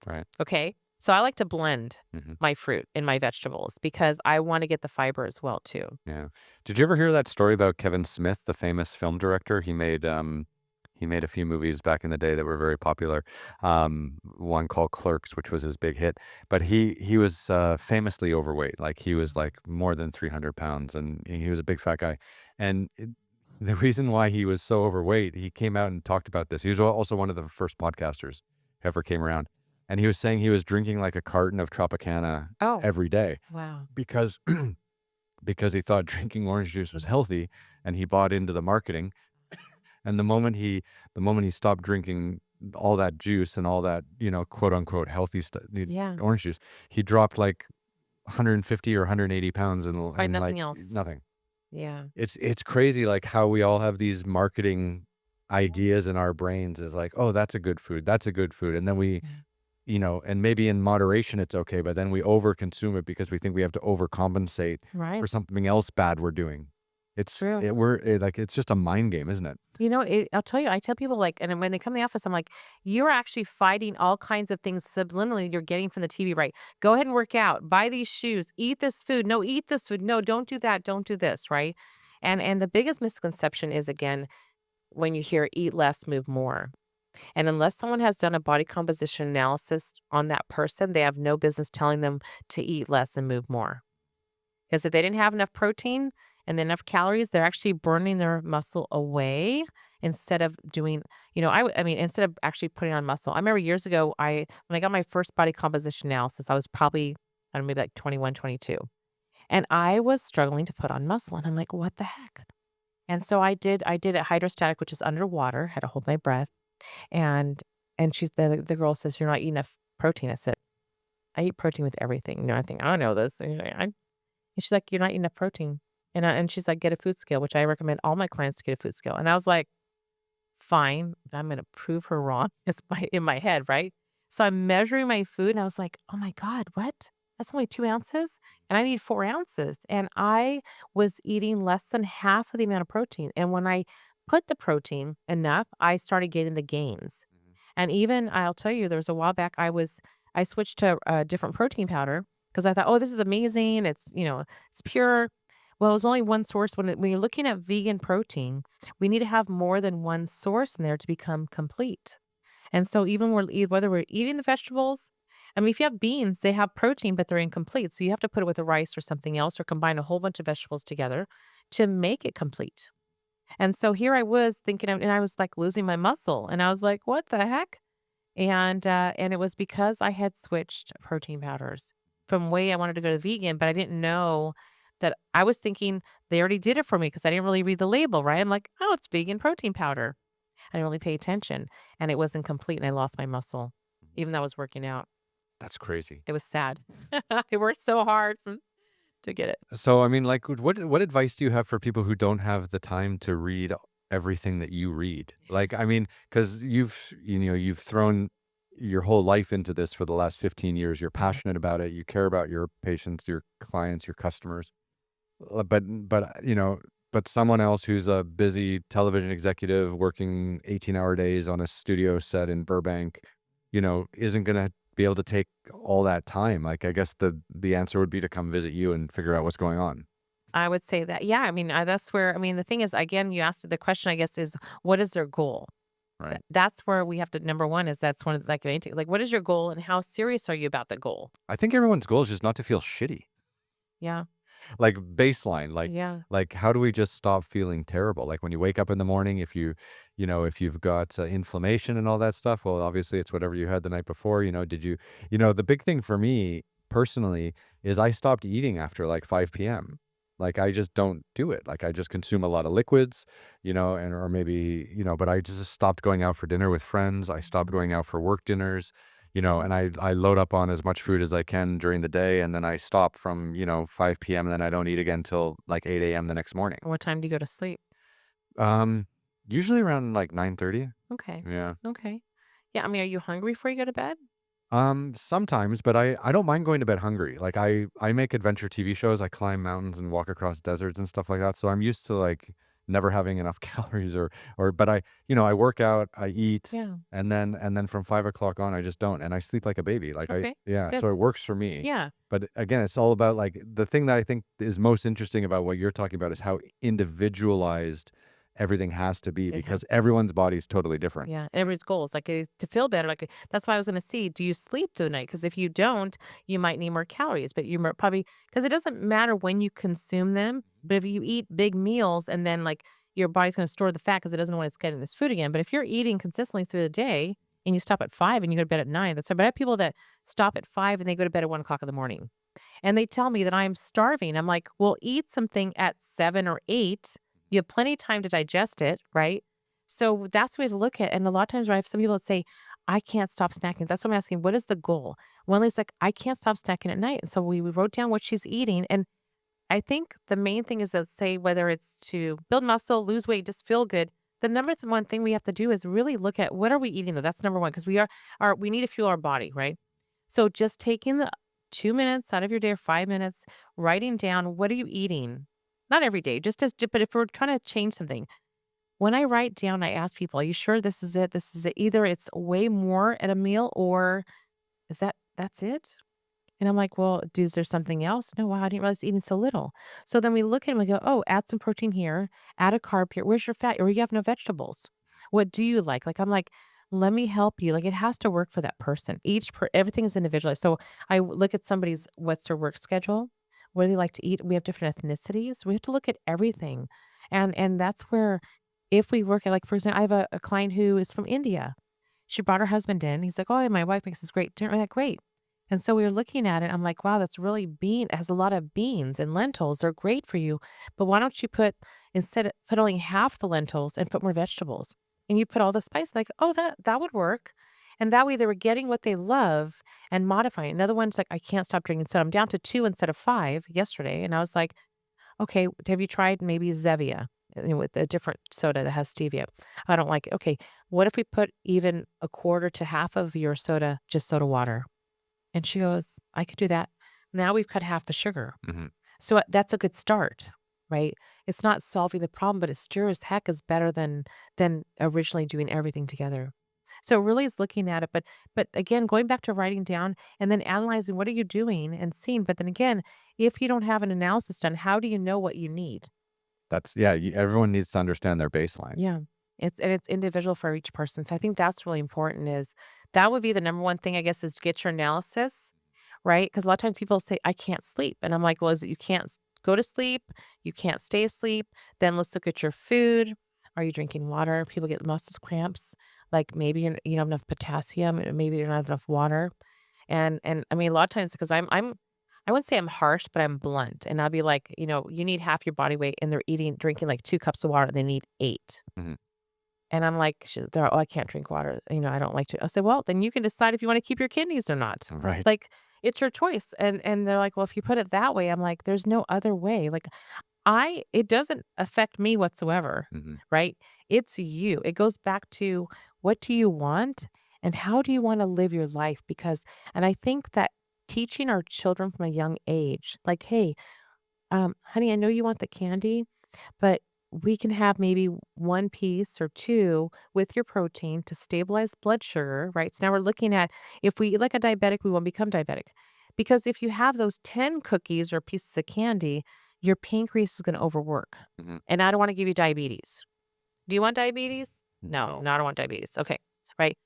Right. Okay. So I like to blend Mhm. my fruit and my vegetables because I want to get the fiber as well too. Yeah. Did you ever hear that story about Kevin Smith, the famous film director? He made a few movies back in the day that were very popular. One called Clerks, which was his big hit. But he was famously overweight. Like he was like more than 300 pounds, and he was a big fat guy. And the reason why he was so overweight, he came out and talked about this. He was also one of the first podcasters who ever came around, and he was saying he was drinking like a carton of Tropicana Oh, every day wow. because because he thought drinking orange juice was healthy, and he bought into the marketing. And the moment he stopped drinking all that juice and all that, quote unquote healthy stuff, Yeah. orange juice, he dropped like 150 or 180 pounds By and like nothing else. nothing. Yeah. It's crazy like how we all have these marketing ideas in our brains is like, oh, that's a good food. That's a good food. And then Yeah. and maybe in moderation it's okay, but then we overconsume it because we think we have to overcompensate Right. for something else bad we're doing. True. Like it's just a mind game, isn't it? I'll tell you, I tell people like, and then when they come to the office, I'm like, you're actually fighting all kinds of things subliminally you're getting from the TV, right? Go ahead and work out, buy these shoes, eat this food. No, eat this food. No, don't do that. Don't do this, right? And the biggest misconception is again, when you hear eat less, move more. And unless someone has done a body composition analysis on that person, they have no business telling them to eat less and move more. Because if they didn't have enough protein and enough calories, they're actually burning their muscle away instead of doing, I mean, instead of actually putting on muscle. I remember years ago, when I got my first body composition analysis, I was probably, I don't know, maybe like 21, 22. And I was struggling to put on muscle. And I'm like, what the heck? And so I did it hydrostatic, which is underwater, had to hold my breath. And the girl says, you're not eating enough protein. I said, I eat protein with everything. I think I know this. And she's like, "You're not eating enough protein." And she's like, "Get a food scale," which I recommend all my clients to get a food scale. And I was like, "Fine, I'm gonna prove her wrong." It's in my head, right? So I'm measuring my food and I was like, "Oh my god, what? That's only 2 ounces, and I need 4 ounces." And I was eating less than half of the amount of protein. And when I put the protein enough, I started getting the gains. Mhm. And even I'll tell you, there was a while back I switched to a different protein powder because I thought, "Oh, this is amazing. It's pure." Well, it was only one source. When you're looking at vegan protein, we need to have more than one source in there to become complete. And so even whether we're eating the vegetables, I mean, if you have beans, they have protein, but they're incomplete. So you have to put it with the rice or something else or combine a whole bunch of vegetables together to make it complete. And so here I was thinking, and I was like losing my muscle, and I was like, "What the heck?" And it was because I had switched protein powders from way I wanted to go to vegan, but I didn't know that I was thinking they already did it for me because I didn't really read the label, right? I'm like, "Oh, it's vegan protein powder." I didn't really pay attention, and it wasn't complete, and I lost my muscle, Mhm. even though I was working out. That's crazy. It was sad. I worked so hard to get it. So, I mean, like, what advice do you have for people who don't have the time to read everything that you read? Like, I mean, because you've thrown your whole life into this for the last 15 years. You're Mhm. passionate about it. You care about your patients, your clients, your customers. But someone else who's a busy television executive working 18-hour days on a studio set in Burbank, isn't gonna be able to take all that time. Like, I guess the answer would be to come visit you and figure out what's going on. I would say that, yeah, I mean, that's where I mean, the thing is, again, you asked the question, I guess, is what is their goal? Right. That's where we have to number 1 is that's one of the like, what is your goal and how serious are you about the goal? I think everyone's goal is just not to feel shitty. Yeah, Like, baseline, yeah. how do we just stop feeling terrible? Like, when you wake up in the morning, if you've got, inflammation and all that stuff, well, obviously, it's whatever you had the night before, the big thing for me, personally, is I stopped eating after, like, 5 p.m. Like, I just don't do it. Like, I just consume a lot of liquids, and or maybe, but I just stopped going out for dinner with friends. I stopped going out for work dinners. And I load up on as much food as I can during the day, and then I stop from, 5 p.m., and then I don't eat again till, like, 8 a.m. the next morning. What time do you go to sleep? Um, Usually around, like, 9:30. Okay. Yeah. Okay. Yeah, I mean, are you hungry before you go to bed? Sometimes, but I don't mind going to bed hungry. Like, I make adventure TV shows. I climb mountains and walk across deserts and stuff like that, so I'm used to, like, never having enough calories but I work out, I eat, Yeah. and then from 5 o'clock on, I just don't, and I sleep like a baby. Like, Okay. yeah, Good. so it works for me. Yeah. But again, it's all about, like, the thing that I think is most interesting about what you're talking about is how individualized everything has to be It because has to be. everyone's body is totally different. Yeah, everybody's goals, like, to feel better, like, that's why I was gonna see, do you sleep through the night? Because if you don't, you might need more calories, but you might probably because it doesn't matter when you consume them, but if you eat big meals and then, like, your body's gonna store the fat because it doesn't know when it's getting this food again, but if you're eating consistently through the day and you stop at 5 and you go to bed at 9, that's but I have people that stop at 5 and they go to bed at 1 o'clock in the morning. And they tell me that I'm starving. I'm like, "Well, eat something at 7 or 8. You have plenty of time to digest it, right?" So that's the way to look at it. And a lot of times, I have some people that say, "I can't stop snacking." That's what I'm asking, what is the goal? One lady's like, "I can't stop snacking at night." And so we wrote down what she's eating. And I think the main thing is to say whether it's to build muscle, lose weight, just feel good. The number one thing we have to do is really look at what are we eating though? That's number one because we need to fuel our body, right? So just taking the 2 minutes out of your day or 5 minutes, writing down what are you eating? Not every day, but if we're trying to change something, when I write down, I ask people, "Are you sure this is it? This is it." Either it's way more at a meal or is that's it? And I'm like, "Well, is there something else?" "No, wow, I didn't realize eating so little." So then we look at it and we go, "Oh, add some protein here, add a carb here. Where's your fat? Or you have no vegetables. What do you like?" Like, I'm like, "Let me help you." Like, it has to work for that person. Everything is individualized. So look at somebody's what's their work schedule, what do they like to eat? We have different ethnicities. We have to look at everything. And that's where if we work at, like, for example, I have a client who is from India. She brought her husband in. He's like, "Oh, my wife makes this great dinner." I'm like, "Great." And so we were looking at it. I'm like, "Wow, that's really it has a lot of beans and lentils. They're great for you. But why don't you instead of put only half the lentils and put more vegetables?" And you put all the spice, like, "Oh, that would work." And that way they were getting what they love and modifying. Another one's like, I can't stop drinking soda. I'm down to 2 instead of 5 yesterday. And I was like, okay, have you tried maybe Zevia, with a different soda that has stevia? I don't like it. Okay, what if we put even a quarter to half of your soda, just soda water? And she goes, I could do that. Now we've cut half the sugar. Mhm. So that's a good start, right? It's not solving the problem, but it sure as heck is better than originally doing everything together. So it really is looking at it, but again, going back to writing down and then analyzing what are you doing and seeing. But then again, if you don't have an analysis done, how do you know what you need? That's yeah, everyone needs to understand their baseline. Yeah. It's individual for each person. So I think that's really important is that would be the number one thing, I guess, is to get your analysis, right? Because a lot of times people say, I can't sleep. And I'm like, well, is it you can't go to sleep? You can't stay asleep. Then let's look at your food. Are you drinking water? People get muscle cramps. Like maybe you don't have enough potassium, maybe you don't have enough water. And I mean, a lot of times because I wouldn't say I'm harsh, but I'm blunt. And I'll be like, you need half your body weight and they're drinking like 2 cups of water. They need 8. Mhm. And I'm like, they're, "Oh, I can't drink water, I don't like to." I said, "Well, then you can decide if you wanna keep your kidneys or not. Right. Like, it's your choice." And they're like, "Well, if you put it that way," I'm like, "There's no other way." Like, it doesn't affect me whatsoever, Mhm. right? It's you. It goes back to what do you want and how do you wanna live your life? Because and I think that teaching our children from a young age, like, "Hey, honey, I know you want the candy, but we can have maybe 1 piece or 2 with your protein to stabilize blood sugar," right? So now we're looking at if we eat like a diabetic, we won't become diabetic. Because if you have those 10 cookies or pieces of candy, your pancreas is gonna overwork, Mhm. and I don't wanna give you diabetes. Do you want diabetes? No, No. no, I don't want diabetes. Okay, right?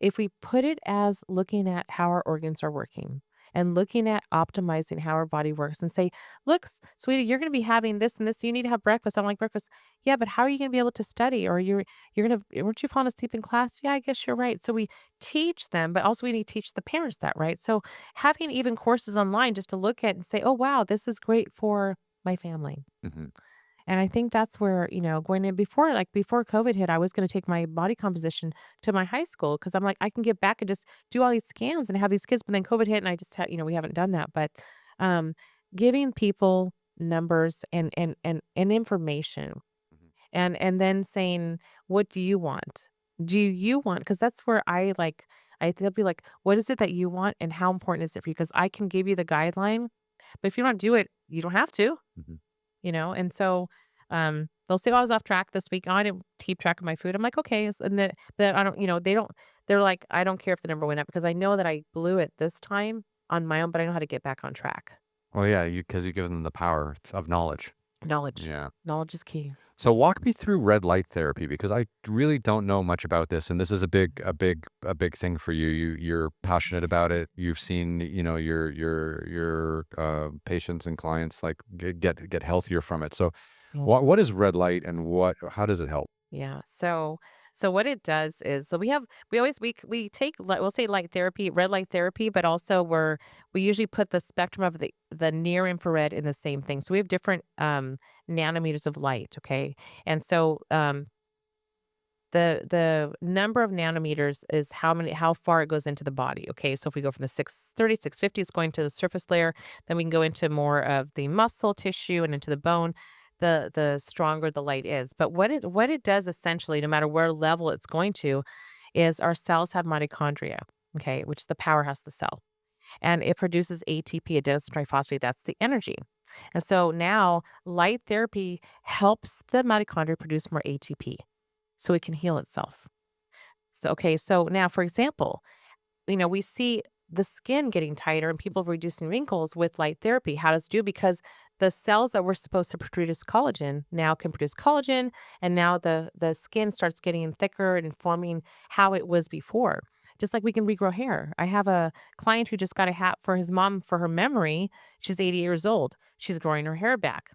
If we put it as looking at how our organs are working and looking at optimizing how our body works and say, look, sweetie, you're going to be having this and this. You need to have breakfast. I don't like breakfast. Yeah, but how are you going to be able to study? Or you're going to, weren't you falling asleep in class? Yeah, I guess you're right. So we teach them, but also we need to teach the parents that, right? So having even courses online just to look at and say, oh, wow, this is great for my family. Mhm. And I think that's where, going in before COVID hit, I was gonna take my body composition to my high school because 'cause I'm like, I can get back and just do all these scans and have these kids, but then COVID hit and I just had we haven't done that, but, um, giving people numbers and information Mhm. and then saying, "What do you want? Do you want?" Because that's where they'll be like, "What is it that you want and how important is it for you?" Because I can give you the guideline, but if you don't do it, you don't have to. Mhm. And so, they'll say, "Oh, I was off track this week. Oh, I didn't keep track of my food." I'm like, "Okay." And that I don't, they're like, "I don't care if the number went up because I know that I blew it this time on my own, but I know how to get back on track." Well, yeah, because you give them the power of knowledge. Knowledge. Yeah. Knowledge is key. So walk me through red light therapy because I really don't know much about this, and this is a big thing for you. You're passionate about it. You've seen, your patients and clients like get healthier from it. So, Yeah. what is red light, and how does it help? Yeah. So what it does is we always we take we'll say light therapy, red light therapy, but also we usually put the spectrum of the near infrared in the same thing. So we have different nanometers of light, okay? And so the number of nanometers is how far it goes into the body, okay? So if we go from the 630, 650, it's going to the surface layer, then we can go into more of the muscle tissue and into the bone, the stronger the light is. But what it does essentially, no matter where level it's going to, is our cells have mitochondria, okay, which is the powerhouse of the cell. And it produces ATP, adenosine triphosphate, that's the energy. And so now light therapy helps the mitochondria produce more ATP so it can heal itself. So, okay, so now, for example, we see the skin getting tighter and people reducing wrinkles with light therapy. How does it do? Because the cells that were supposed to produce collagen now can produce collagen, and now the skin starts getting thicker and forming how it was before. Just like we can regrow hair. I have a client who just got a hat for his mom for her memory. She's 80 years old. She's growing her hair back.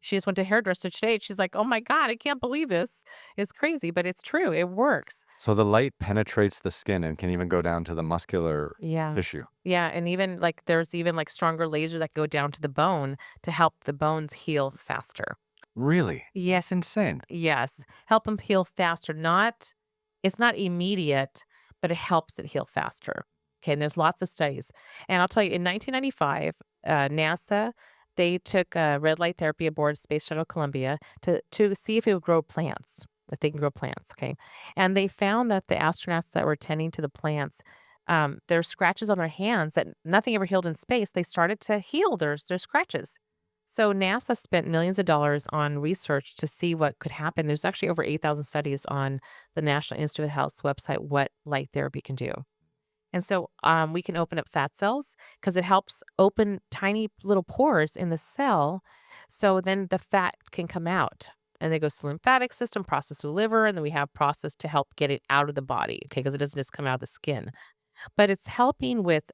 She just went to hairdresser today. She's like, "Oh my god, I can't believe this. It's crazy, but it's true. It works." So the light penetrates the skin and can even go down to the muscular Yeah. tissue. Yeah, and even, like, there's even, like, stronger lasers that go down to the bone to help the bones heal faster. Really? Ye That's insane. yes, help them heal faster, not it's not immediate, but it helps it heal faster. Okay, and there's lots of studies. And I'll tell you, in 1995, NASA, they took red light therapy aboard Space Shuttle Columbia to see if it would grow plants, if they can grow plants. Okay, and they found that the astronauts that were tending to the plants, their scratches on their hands that nothing ever healed in space, they started to heal their scratches. So NASA spent millions of dollars on research to see what could happen. There's actually over 8,000 studies on the National Institute of Health's website what light therapy can do. And so we can open up fat cells because it helps open tiny little pores in the cell. So then the fat can come out. And then it goes to the lymphatic system, process to the liver, and then we have process to help get it out of the body, okay? Because it doesn't just come out of the skin. But it's helping with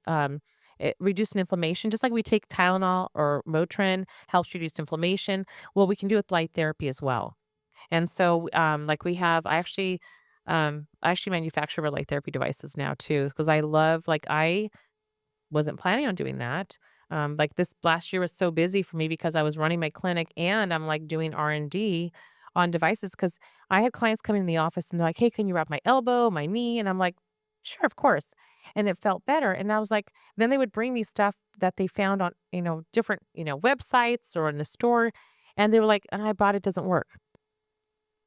reducing inflammation, just like we take Tylenol or Motrin helps reduce inflammation. Well, we can do it with light therapy as well. And so, like we have, I actually manufacture light therapy devices now too, because I love, like, I wasn't planning on doing that. Like this last year was so busy for me because I was running my clinic and I'm like doing R&D on devices because I had clients come in the office and they're like, "Hey, can you wrap my elbow, my knee?" And I'm like, "Sure, of course." And it felt better. And I was like, then they would bring me stuff that they found on, different, websites or in the store. And they were like, and I bought it doesn't work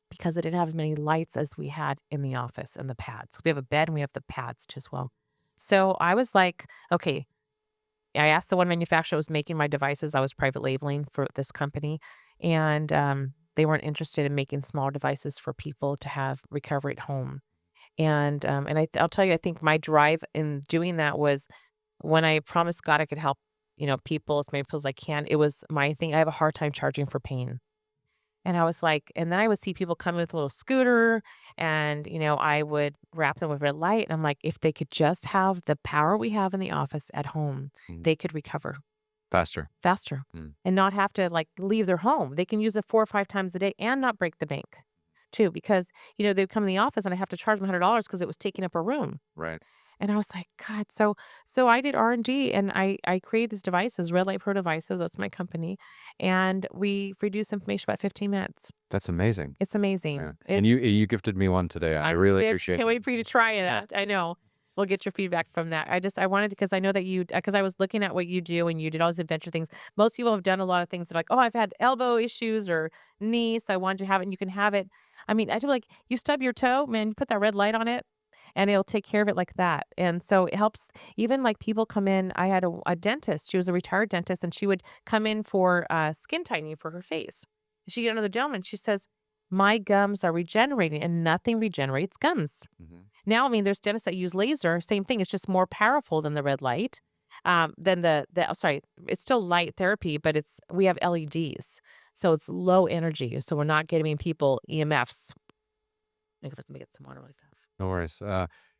because it didn't have as many lights as we had in the office and the pads. We have a bed and we have the pads too as well. So I was like, okay, I asked the one manufacturer that was making my devices. I was private labeling for this company, and they weren't interested in making small devices for people to have recovery at home. And I'll tell you, I think my drive in doing that was when I promised God I could help, people as many people as I can. It was my thing. I have a hard time charging for pain. And I was like, and then I would see people come with a little scooter and, I would wrap them with red light. And I'm like, if they could just have the power we have in the office at home, Mm. they could recover Faster. faster Mm. and not have to like leave their home. They can use it 4 or 5 times a day and not break the bank too, because, they'd come in the office and I have to charge them $100 because it was taking up a room. Right. And I was like, God, so I did R&D and I created these devices, Red Light Pro devices, that's my company, and we reduced inflammation about 15 minutes. That's amazing. It's amazing. Yeah. And you gifted me one today. I really appreciate Can't it. wait for you to try Yeah. it. I know. We'll get your feedback from that. I wanted because I know that because I was looking at what you do and you did all these adventure things. Most people have done a lot of things. They're like, oh, I've had elbow issues or knee, so I wanted to have it. And you can have it. I mean, I do like you stub your toe, man. You put that red light on it, and it'll take care of it like that. And so it helps. Even like people come in. I had a dentist. She was a retired dentist, and she would come in for skin tightening for her face. She get another gentleman. She says, my gums are regenerating, and nothing regenerates gums. Mhm. Now, I mean, there's dentists that use laser, same thing, it's just more powerful than the red light. Than sorry, it's still light therapy, but we have LEDs, so it's low energy, so we're not giving people EMFs. Let me get some water really fast. No worries.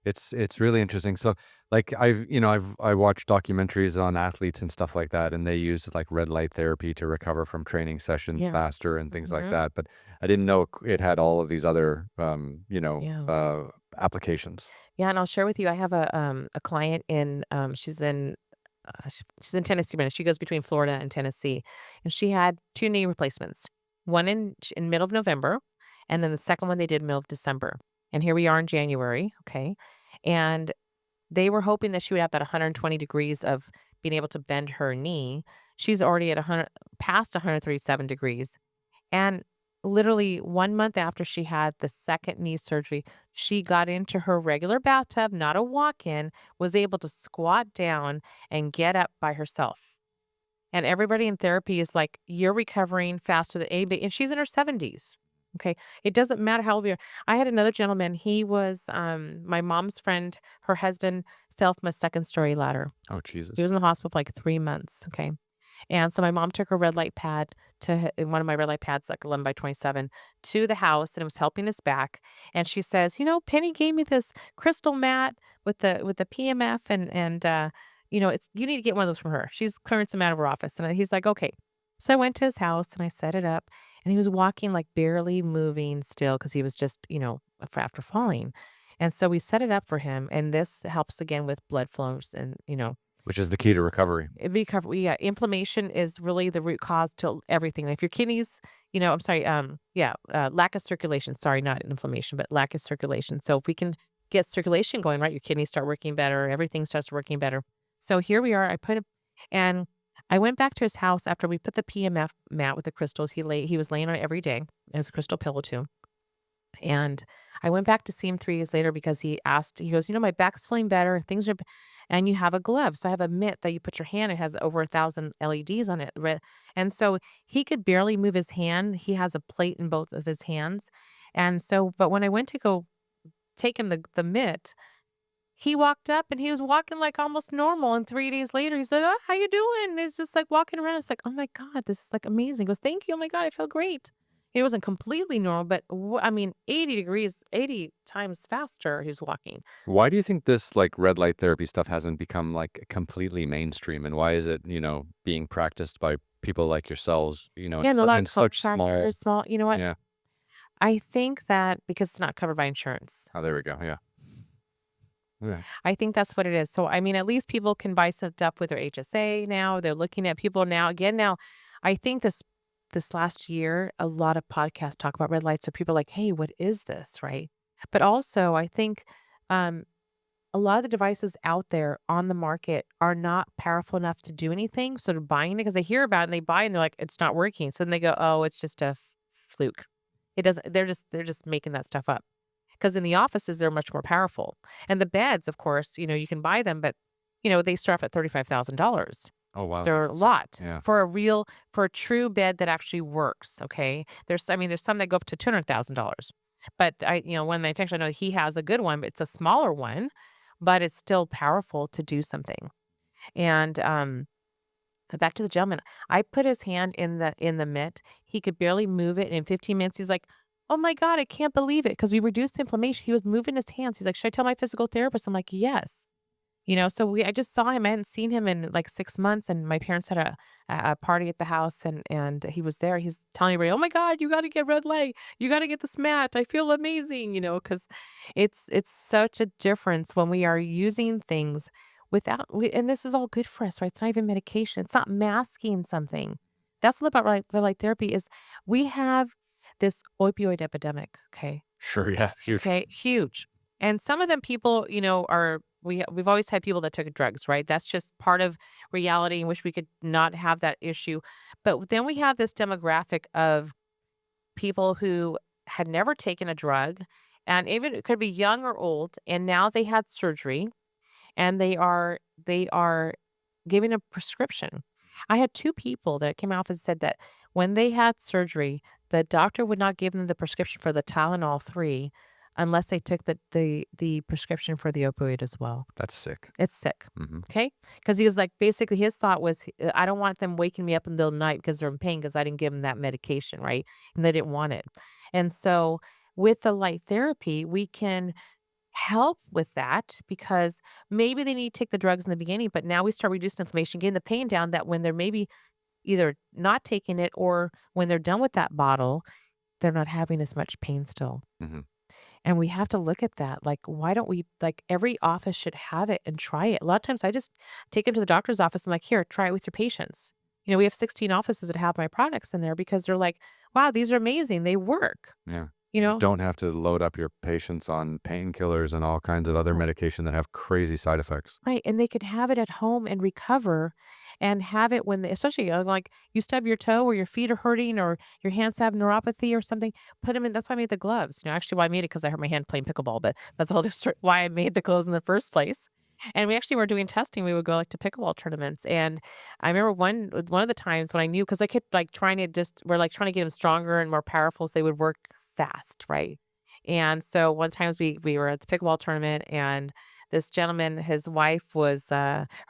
It's really interesting. So, like, I watched documentaries on athletes and stuff like that, and they use like red light therapy to recover from training sessions Yeah. faster and things like Mhm. that. But I didn't know it had all of these other, Yeah. applications. Yeah, and I'll share with you, I have a client she's in Tennessee, but she goes between Florida and Tennessee, and she had 2 knee replacements, one in middle of November, and then the second one they did middle of December, and here we are in January, okay, and they were hoping that she would have about 120 degrees of being able to bend her knee. She's already at 100 past 137 degrees, and literally 1 month after she had the second knee surgery, she got into her regular bathtub, not a walk-in, was able to squat down and get up by herself. And everybody in therapy is like, "You're recovering faster than anybody," and she's in her 70s. Okay? It doesn't matter how old we are. I had another gentleman, he was, my mom's friend, her husband fell from a second-story ladder. Oh, Jesus. He was in the hospital for like 3 months, okay? And so my mom took her red light pad one of my red light pads, like 11 by 27, to the house, and it was helping his back. And she says, Penny gave me this crystal mat with the PMF, and it's you need to get one of those from her. She's clearing some out of her office, and he's like, okay. So I went to his house and I set it up, and he was walking like barely moving still because he was just after falling. And so we set it up for him, and this helps again with blood flows and Which is the key to recovery. yeah, inflammation is really the root cause to everything. If your kidneys, I'm sorry, lack of circulation. Sorry, not inflammation, but lack of circulation. So if we can get circulation going, right? Your kidneys start working better, everything starts working better. So here we are. And I went back to his house after we put the PMF mat with the crystals. He was laying on it every day as a crystal pillow too. And I went back to see him 3 years later because he goes, my back's feeling better. And you have a glove. So I have a mitt that you put your hand. It has over 1,000 LEDs on it. And so he could barely move his hand. He has a plate in both of his hands. And so, but when I went to go take him the mitt, he walked up and he was walking like almost normal. And 3 days later, he's like, "Oh, how you doing?" And he's just like walking around. It's like, "Oh my God, this is like amazing." He goes, "Thank you. Oh my God, I feel great." He wasn't completely normal, but I mean, 80 degrees, 80 times faster he was walking. Why do you think this, like, red light therapy stuff hasn't become, like, completely mainstream, and why is it, being practiced by people like yourselves, Yeah, and a lot of in such small. chiropractors, small, you know what? Yeah. I think that because it's not covered by insurance. Oh, there we go, yeah. Yeah. I think that's what it is. So, I mean, at least people can buy stuff with their HSA now. They're looking at people now. Again, now, I think this last year, a lot of podcasts talk about red lights. So people are like, hey, what is this? Right. But also, I think um, a lot of the devices out there on the market are not powerful enough to do anything. So they're buying it because they hear about it and they buy it and they're like, it's not working. So then they go, oh, it's just a fluke. It doesn't, they're just making that stuff up. Because in the offices, they're much more powerful. And the beds, of course, you can buy them, but, they start off at $35,000. Oh, wow, They're a that's lot yeah. for a true bed that actually works, okay? There's some that go up to $200,000. But one manufacturer, I know he has a good one, but it's a smaller one, but it's still powerful to do something. And, but back to the gentleman. I put his hand in the mitt. He could barely move it. And in 15 minutes, he's like, "Oh my God, I can't believe it." Because we reduced the inflammation. He was moving his hands. He's like, "Should I tell my physical therapist?" I'm like, "Yes." So I just saw him. I hadn't seen him in like 6 months, and my parents had a party at the house, and he was there. He's telling everybody, "Oh my God, you got to get red light. You got to get this mat. I feel amazing." Because it's such a difference when we are using things and this is all good for us, right? It's not even medication. It's not masking something. That's what about red light therapy is we have this opioid epidemic. Okay. Sure, yeah, huge. Okay, huge. And some of them people, we've always had people that took drugs, right? That's just part of reality in which we could not have that issue. But then we have this demographic of people who had never taken a drug, and even it could be young or old, and now they had surgery and they are giving a prescription. I had 2 people that came off and said that when they had surgery, the doctor would not give them the prescription for the Tylenol 3 unless they took the prescription for the opioid as well. That's sick. It's sick. Mhm. Okay, because he was like, basically, his thought was, I don't want them waking me up in the middle of the night because they're in pain because I didn't give them that medication, right? And they didn't want it. And so with the light therapy, we can help with that because maybe they need to take the drugs in the beginning, but now we start reducing inflammation, getting the pain down that when they're maybe either not taking it or when they're done with that bottle, they're not having as much pain still. Mhm. And we have to look at that. Like, why don't we, like, every office should have it and try it. A lot of times I just take them to the doctor's office and like, here, try it with your patients. We have 16 offices that have my products in there because they're like, wow, these are amazing. They work, Yeah. you You know? don't have to load up your patients on painkillers and all kinds of other medication that have crazy side effects. Right, and they could have it at home and recover and have it when especially, like, you stub your toe or your feet are hurting or your hands have neuropathy or something, put them in. That's why I made the gloves. Actually, why I made it because I hurt my hand playing pickleball, but that's a whole different story why I made the gloves in the first place. And we actually were doing testing. We would go, like, to pickleball tournaments, and I remember one of the times when I knew because I kept, like, trying to just we're, like, trying to get them stronger and more powerful so they would work fast, right? And so one times we were at the pickleball tournament and this gentleman, his wife was,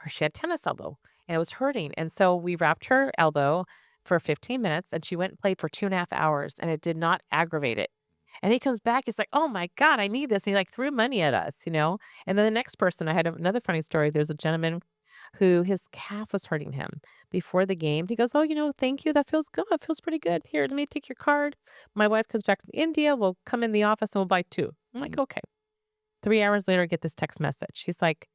she had tennis elbow and it was hurting. And so we wrapped her elbow for 15 minutes and she went and played for 2.5 hours and it did not aggravate it. And he comes back, he's like, "Oh my God, I need this." And he like threw money at us. And then the next person, I had another funny story. There's a gentleman who his calf was hurting him before the game. He goes, "Oh, thank you. That feels good. It feels pretty good. Here, let me take your card. My wife comes back from India. We'll come in the office and we'll buy two." I'm like, Mhm. "Okay." 3 hours later, I get this text message. He's like,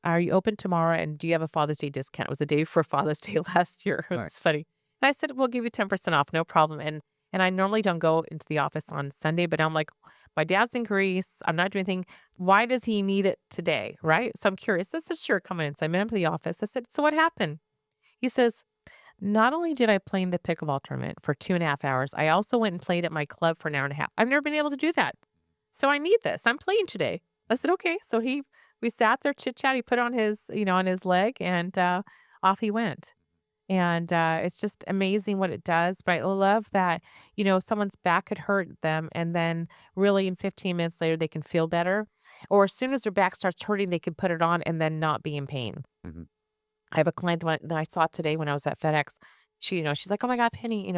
"Are you open tomorrow? And do you have a Father's Day discount?" It was the day before Father's Day last year. It was Nice. funny. And I said, "We'll give you 10% off, no problem." And And I normally don't go into the office on Sunday, but I'm like, my dad's in Greece. I'm not doing anything. Why does he need it today? Right. So I'm curious. This is sure coming in. So I met him to the office. I said, so what happened? He says, not only did I play in the pickleball tournament for 2.5 hours, I also went and played at my club for an hour and a half. I've never been able to do that. So I need this. I'm playing today. I said, okay. So we sat there chit chat. He put on on his leg and off he went. And it's just amazing what it does. But I love that, someone's back could hurt them. And then really in 15 minutes later, they can feel better. Or as soon as their back starts hurting, they can put it on and then not be in pain. Mhm. I have a client that I saw today when I was at FedEx. She's like, "Oh my god, Penny,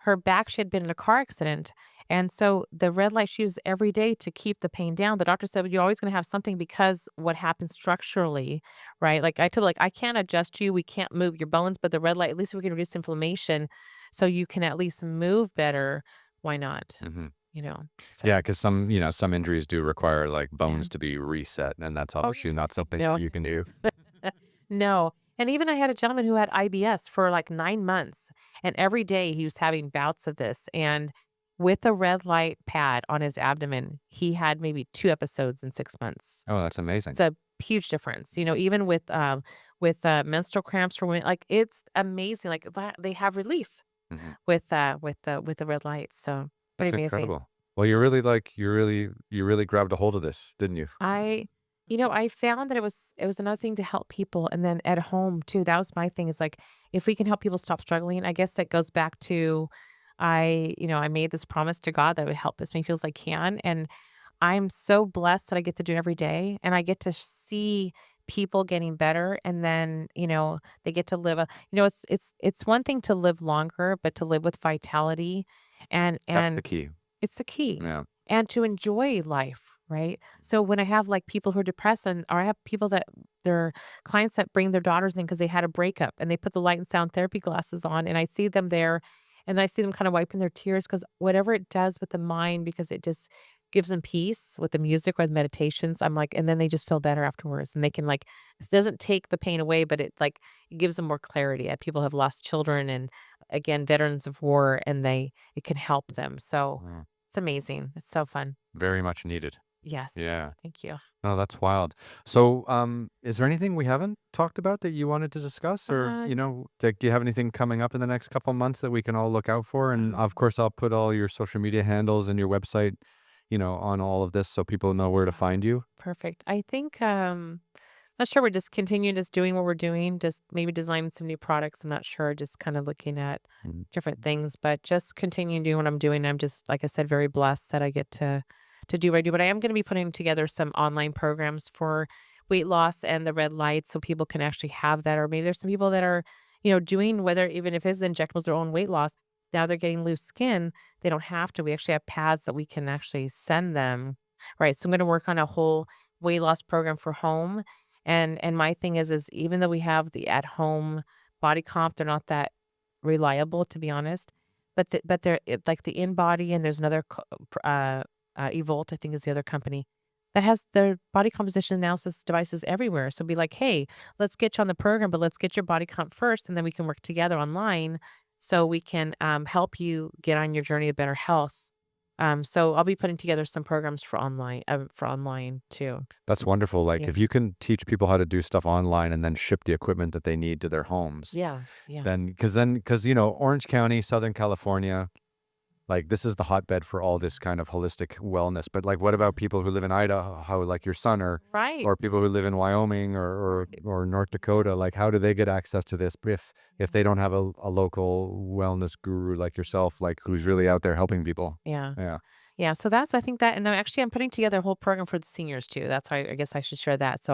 her back she had been in a car accident, and so the red light she uses every day to keep the pain down." The doctor said, "Well, you're always going to have something because what happens structurally, right?" Like I told her, like, "I can't adjust you, we can't move your bones, but the red light, at least we can reduce inflammation, so you can at least move better. Why not?" Mhm. You know. So Yeah, because some injuries do require, like, yeah. bones to be reset, and that's Oh obviously not yeah. something No. you can do. No. And even I had a gentleman who had IBS for like 9 months, and every day he was having bouts of this, and with a red light pad on his abdomen, he had maybe 2 episodes in 6 months. Oh, that's It's amazing. a huge difference, even with menstrual cramps for women, like, it's amazing, like, they have relief Mhm. with the red light, so pretty That's amazing. incredible. Well, you really, like you really grabbed a hold of this, didn't you? I I found that it was another thing to help people, and then at home too, that was my thing is, like, if we can help people stop struggling, I guess that goes back to I made this promise to God that I would help as many people as I can, and I'm so blessed that I get to do it every day, and I get to see people getting better, and then, they get to live it's one thing to live longer, but to live with vitality That's the and key. it's the key, Yeah. and to enjoy life, right? So when I have, like, people who are depressed or I have people that their clients that bring their daughters in because they had a breakup, and they put the light and sound therapy glasses on, and I see them there, and I see them kinda wiping their tears because whatever it does with the mind, because it just gives them peace with the music or the meditations, I'm like and then they just feel better afterwards, and they can, like it doesn't take the pain away, but it gives them more clarity. People have lost children and, again, veterans of war, and it can help them, so Wow. it's amazing. It's so fun. Very much needed. Yes. Yeah. Thank you. No, that's wild. So, is there anything we haven't talked about that you wanted to discuss, or Uh, do you have anything coming up in the next couple months that we can all look out for? And of um, course, I'll put all your social media handles and your website, on all of this so people know where to uh, find you. perfect. I think, not sure, we're just continuing just doing what we're doing, just maybe designing some new products. I'm not sure, just kind of looking at Mhm. different things, but just continuing doing what I'm doing. I'm just, like I said, very blessed that I get to do what I do. But I am going to be putting together some online programs for weight loss and the red light so people can actually have that. Or maybe there's some people that are, doing whether even if it's injectables their own weight loss. Now they're getting loose skin. They don't have to. We actually have pads that we can actually send them. Right. So I'm going to work on a whole weight loss program for home. And my thing is even though we have the at home body comp, they're not that reliable, to be honest. But they're like the InBody, and there's another Evolt, I think is the other company that has their body composition analysis devices everywhere. So be like, hey, let's get you on the program, but let's get your body comp first, and then we can work together online so we can help you get on your journey to better health. So I'll be putting together some programs for online too. That's wonderful. Like, Yeah. if you can teach people how to do stuff online and then ship the equipment that they need to their homes, Yeah. Yeah. because Orange County, Southern California, like, this is the hotbed for all this kind of holistic wellness, but, like, what about people who live in Idaho, how like your son, or Right. people who live in Wyoming Right. or North Dakota? Like, how do they get access to this if they don't have a local wellness guru like yourself, like, who's really out there helping people? Yeah. Yeah. Yeah, so that's I think that and I'm putting together a whole program for the seniors too. That's why I guess I should share that. So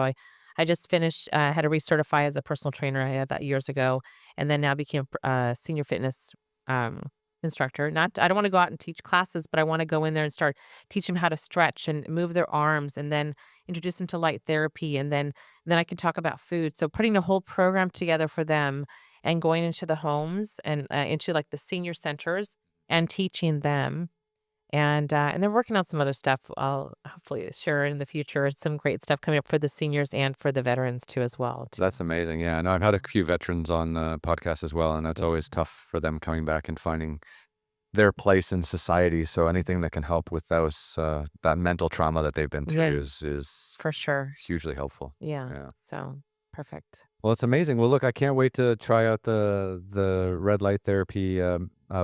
I just finished had to recertify as a personal trainer. I had that years ago, and then now became a senior fitness instructor. Not I don't want to go out and teach classes, but I want to go in there and start teach them how to stretch and move their arms, and then introduce them to light therapy, and then I can talk about food. So putting a whole program together for them and going into the homes and into like the senior centers and teaching them and they're working on some other stuff I'll hopefully share in the future. Some great stuff coming up for the seniors and for the veterans too as well too. That's amazing. Yeah. No, I've had a few veterans on the podcast as well, and that's Yeah. always tough for them coming back and finding their place in society. So anything that can help with those that mental trauma that they've been Yeah, through is for sure. hugely helpful. Yeah. Yeah. So perfect. Well, it's amazing. Well, look, I can't wait to try out the red light therapy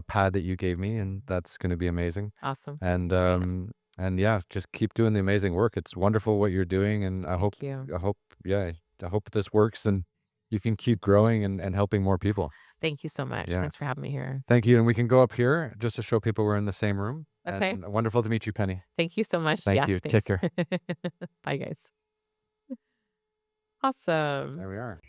pad that you gave me, and that's going to be amazing. Awesome. And Yeah. yeah, just keep doing the amazing work. It's wonderful what you're doing, and Thank you. I hope, yeah, I hope this works and you can keep growing and helping more people. Thank you so much. Yeah, Thanks for having me here. thank you. And we can go up here just to show people we're in the same room. And Okay. wonderful to meet you, Penny. Thank you so much. Thank Yeah. you. Take Thanks. care. Bye, guys. Awesome. There we are.